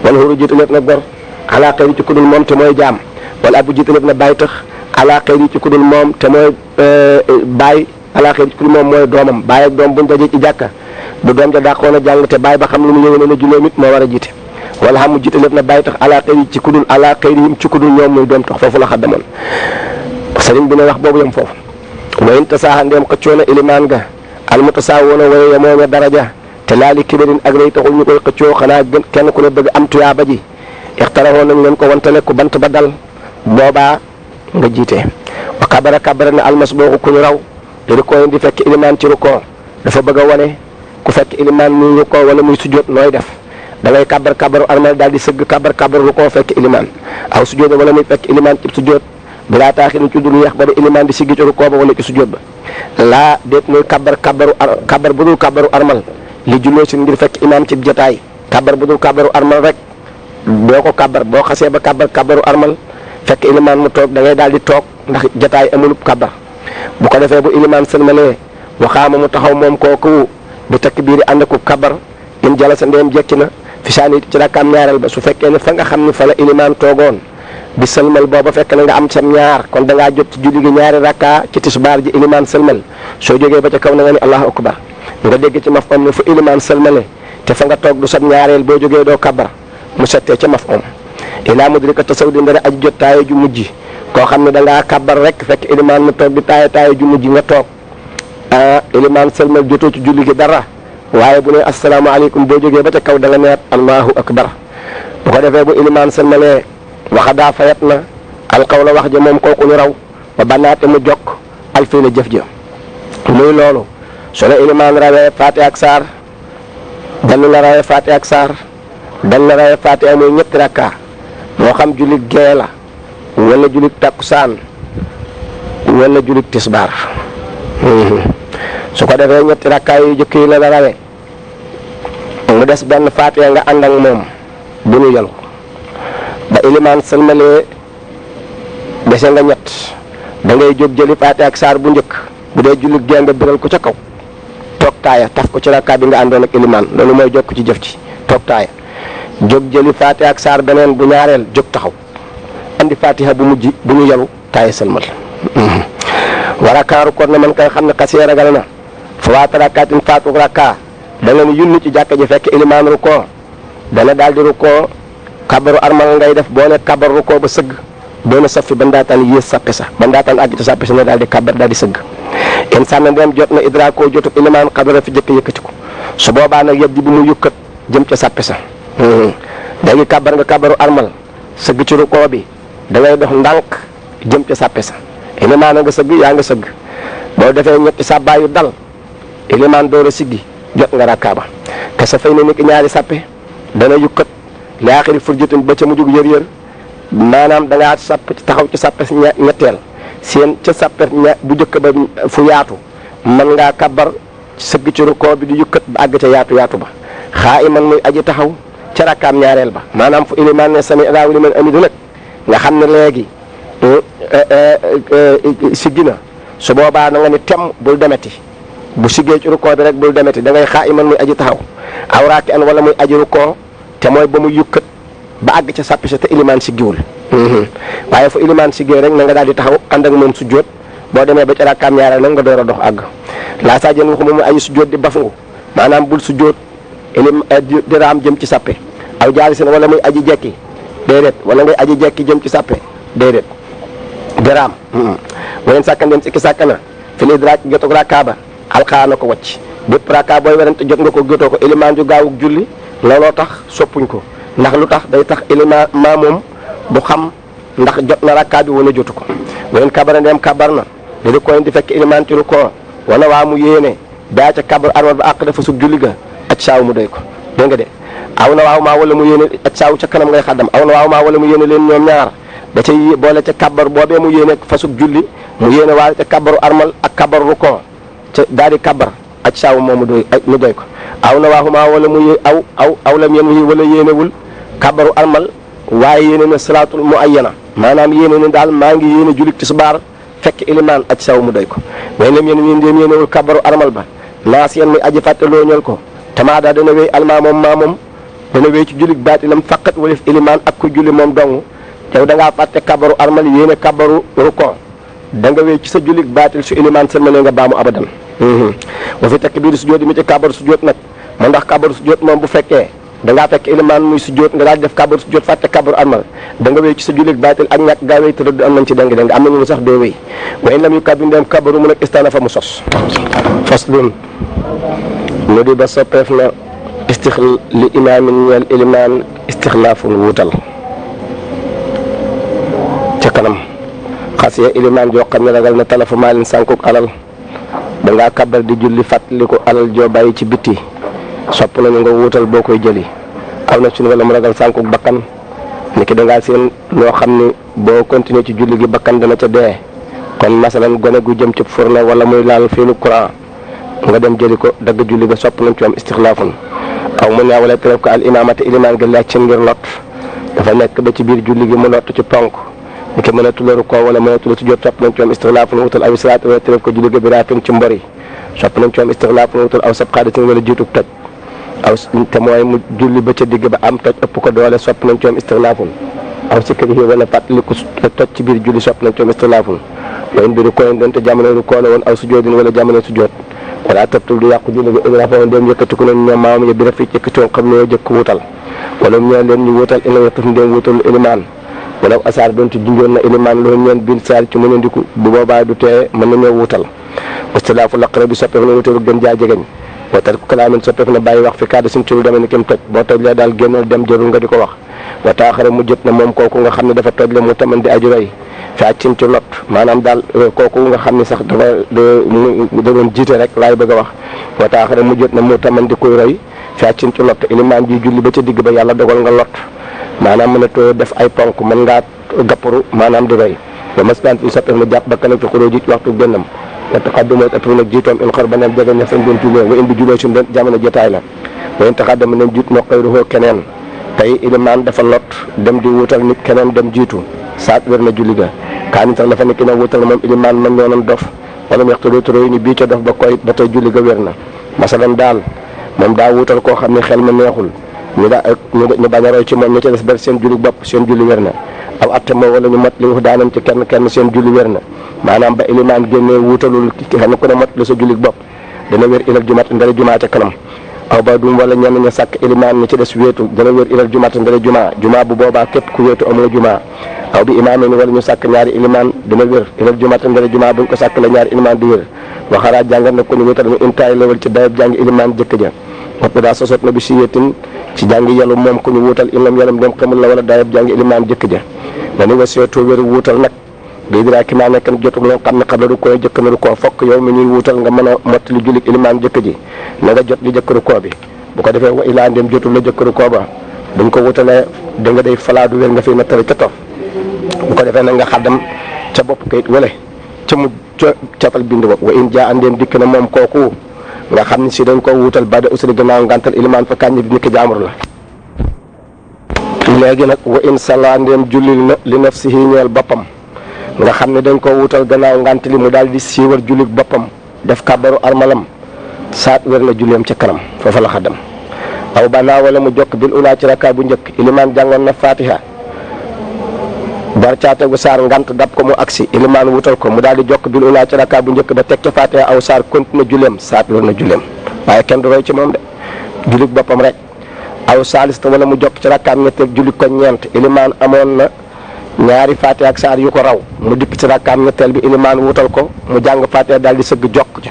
Speaker 1: wala xuru jiite lef na gor alaa xëy ci ku dul moom te mooy jaam wala abu jiite lef na bàyyi tax alaa xëy ci ku dul moom te mooy bàyyi alaa xëy ci ku dul moom mooy doomam bàyyi ak doom buñ dajee ci jàkka bu doom ja dàqoon a jàng te bàyyi ba xam lu mu yëwee ne juróom it moo war a jiite wala xam mu jiite lef na bàyyi tax alaa xëy ci ku dul alaa xëy ci ku dul ñoom muy doom tax foofu la xaddamoon sëriñ bi ne wax boobu yam foofu wayin tasaaxa ndeem xëccoo na ilimaan ga almutasaawoona waye yemoo daraja te laali kibarin ak rëy taxul ñu koy xëccoo xanaa gën kenn ku ne bëgg am tuyaaba ji ixtaraxoo nañ leen ko wantale ku bant ba dal boobaa nga jiite wa kabara na almas booxu ku ñu raw di rukoo di fekk ilimaan ci rukoo dafa bëgg a wane ku fekk ilimaan muy rukoo wala muy sujjóot nooy def da ngay kabaru armal daal di sëgg kabaru rukoo fekk ilimaan aw sujjóot wala muy fekk ilimaan ci sujjóot bilaa taaxi ni ci dul yeex ba de ilimaan di siggi ci rukoo ba wala ci sujjóot ba laa déet muy kabar bu dul kabaru armal li julloo si ngir fekk imaam ci jotaay kabar bu dul kabaru armal rek boo ko kabar boo xasee ba kabaru armal fekk ilimaan mu toog da ngay daal di toog ndax jotaay amulub kabar bu ko defee bu ilimaan sëlmalee waxaama mu taxaw moom kooku bi takbiiri ànd ak kabar in jalasa ndeem jekki na fi saani ci rakkaam ñaareel ba su fekkee ne fa nga xam ne fa la ilimaan toogoon di sëlmal booba fekk na nga am sam ñaar kon da ngaa jot ci julli gi ñaari rakka ci tisbaar ji ilimaan sëlmal soo jógee ba ca kaw na nga ni allahu akbar nga dégg ci maf om ne fu ilimaan sëlmale te fa nga toog du sam ñaareel boo jógee doo kabar mu settee ca maf om ilaa mudrika tasaw di ndara aji jot taaye ju mujj koo xam ne da ngaa kabar rek fekk ilimaan mu toog di taaye ju mujj nga toog ilimaan sëlmal jotoo ci julli gi dara waaye bu ne asalaamaaleykum boo jógee ba ca kaw da nga neet allahu akbar bu ko defee bu ilimaan sëlmalee waxa daa fayat na alqawla wax ja moom kooku lu raw ba bannaate mu jokk alfii la jëf ja muy loolu su la ilimaan rawee faate ak saar dan la rawee faate ak saar dan la rawee faate muy ñetti rakka moo xam julit gee la wala julit takkusaan wala julit tisbaar su ko defee ñetti rakka yu jëkk yi la rawee mu des benn faate nga ànd ak moom bu ñu yelu ba ilimaan sëlmalee dese nga ñett da ngay jóg jëli faate ak saar bu njëkk bu dee jullit gee nga biral ko ca kaw toog taaya taf ko ci rakkaa bi nga àndoon ak ilimaan loolu mooy jokk ci jëf ci toog taaya jóg jëli faate ak saar beneen bu ñaareel jóg taxaw andi fatiha bu mujj bu ñu yelu taaya sëlmal war a kaaru kon na man kay xam ne xasee ragal na fa waata rakkaatin faatu rakkaa da nga ni yunni ci jàkka ji fekk ilimaan rukkoo dana daal di rukkoo kabaru armal ngay def boo ne kabar rukkoo ba sëgg doona safi ba ndaataan yées sàppe sa ba ndaataan àgg ci sàppe sa ne daal di kabar daal di sëgg in sànna ndeem jot na idraakoo jotub ilimaan xadara fi jëkk yëkkati ko su boobaa nag yëpp di bu mu yukkat jëm ca sàppe sa léegi kabar nga kabaru armal sëgg ci rukkoo bi da ngay dox ndànk jëm ca sàppe sa ilimaan nga sëgg yaa nga sëgg boo defee ñetti sàbbaayu dal ilimaan door a siggi jot nga rakkaaba te sa fay ne ni ki ñaari sàppe dana yukkat li aaxiri furjatin ba ca mujjug yër maanaam da ngaa sàpp taxaw ci sàppe ñetteel seen ca sàppe bu njëkk ba fu yaatu man ngaa kabar sëgg ci rukkoo bi di yukkat ba àgg ca yaatu ba xaa iman muy aji taxaw ca rakkaam ñaareel ba maanaam fu ilimaan ne sami Allaahu liman hamidah nag nga xam ne léegi siggi na su boobaa na nga ni tem bul demeti bu siggee ci rukkoo bi rek bul demeti da ngay xaa iman muy aji taxaw aw raaki an wala muy aji rukkoo te mooy ba mu yukkat ba àgg ca sàppi sa te ilimaan siggiwul waaye fu ilimaan siggee rek na nga daal di taxaw ànd ak moom sujjóot boo demee ba ca rakkaam ñaareel nag nga door a dox àgg laa saa jën waxu mu aji sujjóot di bafungu maanaam bul sujjóot di raam jëm ci sàppe aw jaari seen wala muy aji jekki déedéet wala ngay aji jekki jëm ci sàppe déedéet di raam waleen sàkka ndem sikki sàkka na fi li drak jotug rakkaa ba alxaa na ko wàcc bépp rakkaa booy werante jot nga ko jotoo ko ilimaan ju gaawug julli looloo tax soppuñ ko ndax lu tax day tax ilimaan maa moom du xam ndax jot na rakkaa bi wala jotu ko waleen kabara ndeem kabar na da di koy di fekk ilimaan ci lu ko wala waa mu yéene daa ca kabar armal ba àq dafa sug julli ga ac saaw mu doy ko dégg nga de aw na waaw maa wala mu yéene ac saaw ca kanam ngay xaddam aw na waaw maa wala mu yéene leen ñoom ñaar da ca boole ca kabar boobee mu yéene fa sug julli mu yéene waale ca kabaru armal ak kabaru ruko ca daal di kabar ac saaw moomu doy mu doy ko aw na waaw maa wala mu aw lam yéen wala yéenewul kabaru armal waaye yéene na salaatul mu ayyana maanaam yéene na daal maa ngi yéene julik tisbaar fekk ilimaan ac saw mu doy ko way lam yéen ndéem yéenewul kabaru armal ba naas yéen muy aji fàtte looñal ko tamaada dana wéy almaa moom dana wéy ci julik baatilam faqat walif ilimaan ak ku julli moom dong yow da ngaa fàtte kabaru armal yéene kabaru ruko da nga wéy ci sa julik baatil su ilimaan sëlmalee nga baamu abadan wa fi takbiir sujjóot mi ci kabaru sujjóot nag mu ndax kabaru sujjóot moom bu fekkee da ngaa fekk ilimaan muy sujjóot nga daal di def kabaru sujjóot fàtte kabaru armal da nga wéy ci sa jullit baatil ak ñàkk gaa wéy te rëdd am nañ ci deng am nañu sax doo wéy wa in lam yu kabbi ndeem kabaru mu nag istaana fa mu sos faslun nu di ba soppeef na li imaamin ñeel ilimaan istixlaafun wuutal ca kanam xas ya ilimaan joo xam ne ragal na talafu maalin sànkuk alal da ngaa kabar di julli fàttali ko alal joo bàyyi ci bitti sopp nañu nga wuutal boo koy jëli aw na suñu wala mu ragal sànkuk bakkan ni ki dangaa seen loo xam ni boo continuer ci julli gi bakkan dana ca dee kon masalan gone gu jëm ci fourne wala muy laal fiilu courant nga dem jëli ko dagg julli ga sopp nañ ci am istixlaafun aw mu ne wala teref ko al imaamata ilimaan ga laaj ci ngir lot dafa nekk ba ci biir julli gi mu lott ci ponk ni ki mënatu la rukkoo wala mënatu la sujjóot sopp nañ ci am istixlaafun wutal aw salaat wala teref ko julli ga bi raatin ci mbori sopp nañ ci am istixlaafun wutal aw sab xaadatin wala jiitu toj aw te mooy mu julli ba ca digg ba am toj ëpp ko doole sopp nañ coom istixlaafun aw sikrihi wala fàttaliku toj ci biir julli sopp nañ coom istixlaafun wa in bi rukkooyin donte jamono rukkoo la woon aw sujoodin wala jamono sujood wala tabtul du yàqu julli bi idrafa woon dem yëkkatiku nañ ñoom maamam ya bi rafi yëkkati woon xam ne jëkk wutal wala mu ñeen leen ñu wutal ina yëkkati ndéem wutal ilimaan wala asaar donte junjoon na ilimaan loolu ñeen bin saar ci mën a ndiku bu boobaa du tee mën nañoo wutal istilaafu laqra bi soppeeku na wutalu gën jaa jegeñ watal ku kalaamin soppeeku na bàyyi wax fi kaddu suñ ci lu demee ni kim toj boo toj la daal génnal dem jërul nga di ko wax wa taaxara mu jët na moom kooku nga xam ne dafa toj la mu taman di aju rey fi accin ci lot maanaam daal kooku nga xam ne sax dafa da doon jiite rek laay bëgg a wax wa taaxara mu jët na mu taman di koy rey fi accin ci lot ilimaan ji julli ba ca digg ba yàlla dogal nga lot maanaam mën a too def ay ponk mën ngaa gapparu maanaam di rey ba masdaan fi soppeeku na jàpp ba kanam ci xuroo ji waxtu génnam wa taqaddama ëpp nag jiitoom in xor ba neen jege na fañ doon jullee wa indi jullee suñ doon jamono jotaay la wa in taqaddama neen jiit no xayruhoo keneen tey ilimaan dafa lot dem di wutal nit keneen dem jiitu saat wér na julli ga kaani sax dafa nekk na wutal moom ilimaan man ñoonan dof wala mu yaxtu dootu réy ni bii ca dof ba koy ba tey julli ga wér na masalan daal moom daa wutal koo xam ne xel ma neexul ñu bañ a roy ci moom ñu ca des bari seen julli bopp seen julli wér na aw atte moo wala ñu mat li wax daanam ci kenn seen julli wér na maanaam ba ilimaan génnee wutalul kenn ku ne mat la sa julli bopp dana wér ilal jumat ndara jumaa ca kanam aw ba dum wala ñenn ña sàkk ilimaan ñi ci des wéetu dana wér ilal jumat ndara jumaa bu boobaa képp ku wéetu amoo jumaa aw bi imaam ni wala ñu sàkk ñaari ilimaan dina wér ilal jumat ndara jumaa buñ ko sàkk la ñaari ilimaan di wér waxaraa jàngat na ko ñu wéetal ñu intaay lewal ci dayab jàngi ilimaan jëkk ja woppi daa sosot na bi si yéetin ci jàngi yàllu moom ku ñu wuutal ilam yalam dem xamul la wala dayab jàngi ilimaan jëkk ja dani wa seetoo wéru wuutal nag bii diraa ki maa nekk jotul loo xam ne xam la du koo jëkk na du koo fokk yow mi ñuy wuutal nga mën a mottali jullit ilimaan jëkk ji na nga jot li jëkkaru koo bi bu ko defee wa ilaa ndem jotul la jëkkaru koo ba buñ ko wutalee da nga day falaadu wér nga fiy nattale ca tof bu ko defee nag nga xaddam ca bopp kayit wala ca mu cafal bind bopp wa in jaa andem dikk na moom kooku nga xam ne si dañ ko wuutal ba de usali gannaaw ngantal ilimaan fa kàññi bi niki jaamur la léegi nag wa in sala ndem jullil na li nafsihi ñeel boppam nga xam ne dañ ko wuutal gannaaw ngant li mu daal di siiwar jullit boppam def kàbbaru armalam saat wér na julleem ca kanam foofa la xaddam aw banaa wala mu jokk bil ulaa ci rakka bu njëkk ilimaan jàngoon na fatiha bar caategu saar ngant dab ko mu agsi ilimaan wutal ko mu daal di jokk bil ulaa ci rakka bu njëkk ba teg ca fatiha aw saar continue julleem saat wér na julleem waaye kenn du roy ci moom de jullit boppam rek aw saalista wala mu jokk ci rakkaam ñetteel jullit ko ñeent ilimaan amoon na ñaari fatiha ak saar yu ko raw mu dikk ci rakkaam ñetteel bi ilimaan wutal ko mu jàng fatiha daal di sëgg jokk ca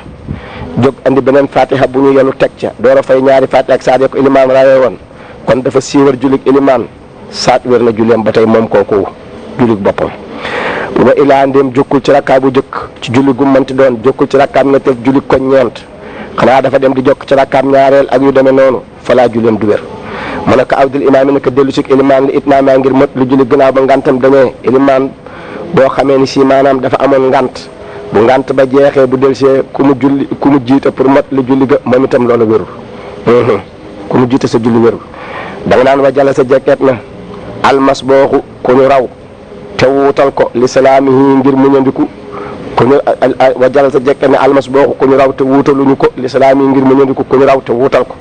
Speaker 1: jóg andi beneen fatiha bu ñu yelu teg ca door a fay ñaari fatiha ak saar ya ko ilimaan rawee woon kon dafa siiwar jullit ilimaan saat wér na julleem ba tey moom kooku jullit boppam wa ilaa ndéem jokkul ci rakkaa bu jëkk ci julli gu mënti doon jokkul ci rakkaam ñetteel jullit ko ñeent xanaa dafa dem di jokk ci rakkaam ñaareel ak yu demee noonu falaa julleem du wér mu ne ko awdil imaam yi ne ko dellu si ilimaan li itmaamaa ngir mot lu julli gannaaw ba ngantam dañee ilimaan boo xamee ni si maanaam dafa amoon ngant bu ngant ba jeexee bu delsee ku mu jiite pour mot lu julli ga moom itam loolu wérul ku mu jiite sa julli wérul da nga naan wa jala sa jekkeet na almas booxu ku ñu raw te wuutal ko li salaamihi ngir muñandiku ku ñu wa jala sa jekkeet ne almas booxu ku ñu raw te wuutaluñu ko li salaamihi ngir muñandiku ku ñu raw te wuutal ko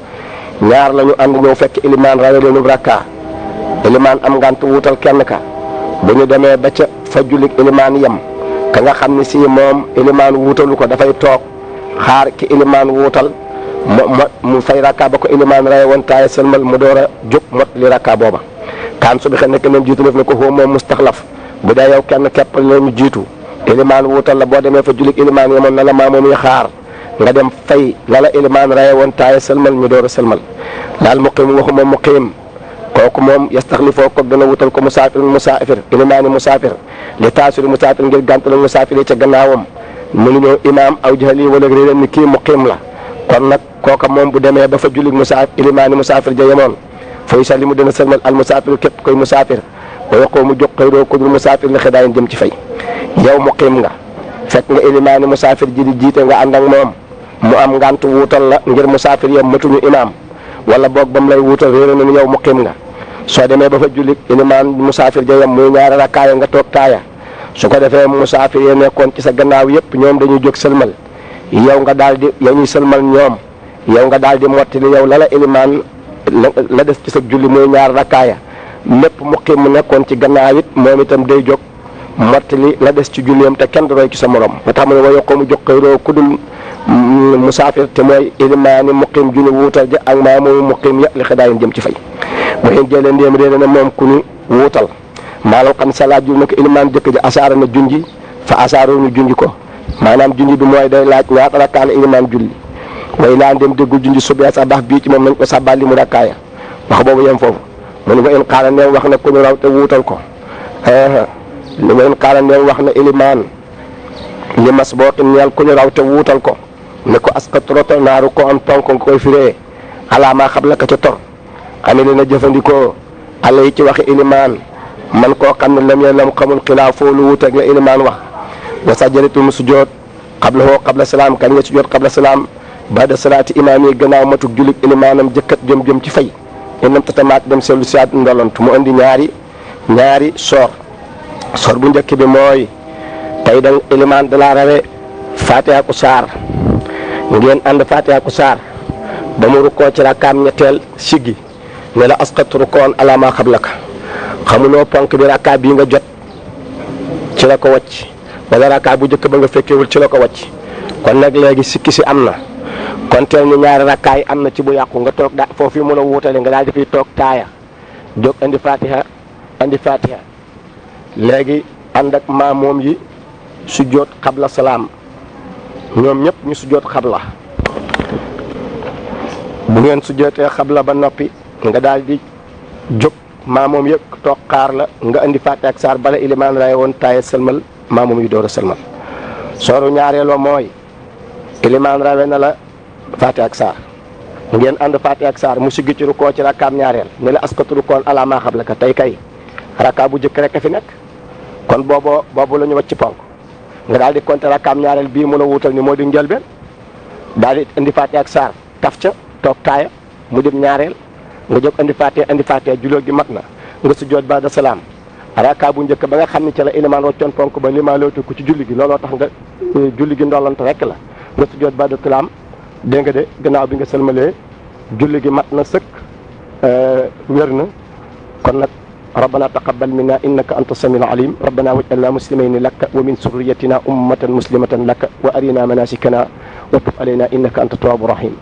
Speaker 1: ñaar lañu ànd ñëw fekk ilimaan rawe leenu rakka ilimaan am ngant wuutal kenn ka bu ñu demee ba ca fa jullik ilimaan yem ka nga xam ne si moom ilimaan wuutalu ko dafay toog xaar ki ilimaan wuutal mu fay rakka ba ko ilimaan rawe woon taaye sëlmal mu door a jóg mot li rakka booba kaan su bi xel nekk neen jiitu def ne ko xoo moom mustaxlaf bu dee yow kenn képp lañu jiitu ilimaan wuutal la boo demee fa jullik ilimaan yemoon na la maa moom yi xaar nga dem fay lala ilimaan raye woon taaye sëlmal ñu door a sëlmal laal muqiim waxu moom muqiim kooku moom yastaxlifoo ko dana wutal ko musaafir ilimaani musaafir li taasuri musaafir ngir gàntal musaafir yi ca gannaawam mënuñoo imaam aw jahali wala réeréen ni kii muqiim la kon nag kooka moom bu demee ba fa jullit musaafir ilimaani musaafir ja yemoon fooy sali mu dana sëlmal al musaafir képp koy musaafir ba yokkoo mu jóg xëy doo ko dul musaafir li xedaayin jëm ci fay yow muqiim nga fekk nga ilimaani musaafir ji di jiite nga ànd ak moom mu am ngant wuutal la ngir musaafir yam matuñu imaam wala boog ba mu lay wuutal réeré na ni yow muqiim nga soo demee ba fa jullit ilimaan musaafir ja yam muy ñaari rakkaaya nga toog taaya su ko defee musaafir ya nekkoon ci sa gannaaw yëpp ñoom dañuy jóg sëlmal yow nga daal di ya ñuy sëlmal ñoom yow nga daal di mottali yow la ilimaan la des ci sa julli muy ñaar rakkaaya lépp muqim mu nekkoon ci gannaaw it moom itam day jóg mottali la des ci julleem te kenn du roy ci sa morom ba tax mu ne wa yoqoomu jóg xëyroo ku dul musaafir te mooy ilimaani muqim junni wuutal ja ak maa moomu muqim ya li xidaayin jëm ci fay waxin jëlee ndéem réer na moom ku ñu wuutal maanaam xam salaat jul na ko ilimaan jëkk ji asaara na junji fa asaaroo ñu junji ko maanaam junji bi mooy day laaj ñaata rakkaa la ilimaan julli way laa ndem déggul junji subee sax bax bii ci moom nañ ko sàbbal li mu rakkaaya wax boobu yem foofu mu ne wa in xaala neem wax na ku ñu raw te wuutal ko li ma in xaala neem wax na ilimaan li mas booqin ñeel ku ñu raw te wuutal ko ne ko asqat rotal naaru ko am tonk nga koy firee alaamaa xam la ka ca tor ame li na jëfandikoo alla yi ci waxi ilimaan man koo xam ne lam lam xamul xilaaf foo lu wuuteeg la ilimaan wax wa sajjadatul mu sujjoot xabla hoo xabla salaam kañ nga sujjoot xabla salaam bada salaati imaam yi gannaaw matuk julik ilimaanam jëkkat jëm ci fay inam tatamaat dem seetlu si at ndolant mu andi ñaari soor bu njëkk bi mooy tey da ilimaan dalaa rawe fatiha ku saar ngeen ànd fatiha ku saar ba mu rukkoo ci rakkaam ñetteel siggi ne la asqat rukkoon alama xablaka xamuloo ponk bi rakkaa bii nga jot ci la ko wàcc wala rakkaa bu njëkk ba nga fekkewul ci la ko wàcc kon nag léegi sikki si am na kon teel ñu ñaari rakkaa yi am na ci bu yàqu nga toog foofu mën a wuutale nga daal di fiy toog taaya jóg andi fatiha léegi ànd ak maamoom yi sujjoot xabla salaam ñoom ñëpp ñu sujjoot xabla bu ngeen sujjootee xabla ba noppi nga daal di jóg maamoom yëpp toog xaar la nga indi fatiha ak saar bala ilimaan ray woon taaya sëlmal maamoom yi door a sëlmal sooru ñaareeloo mooy ilimaan rawe na la fatiha ak saar ngeen ànd fatiha ak saar mu siggi ci rukkoo ci rakkaam ñaareel ne la askatu rukkoon ala maa xabla ka tey kay rakkaa bu jëkk rek a fi nekk kon boobu la ñu wàcc ponk nga daal di compter rakkaam ñaareel bii mun a wuutal ni moo di njëlbeen daal di indi fatiha ak saar taf ca toog taaya mu dem ñaareel nga jóg indi fatiha juloo gi mat na nga sujjoot ba'da salaam rakkaa bu njëkk ba nga xam ne ca la ilimaan waccoon ponk ba limaa lootu ko ci julli gi looloo tax nga julli gi ndollant rek la nga sujjoot ba'da salaam dégg nga de gannaaw bi nga sëlmalee julli gi mat na sëkk wér na kon nag rabbana taqabbal minna innaka anta samiul alim rabbana waj'alna muslimayni laka wa min surriyyatina ummatan muslimatan laka wa arina manasikana wa tub alayna innaka anta tawwabur rahim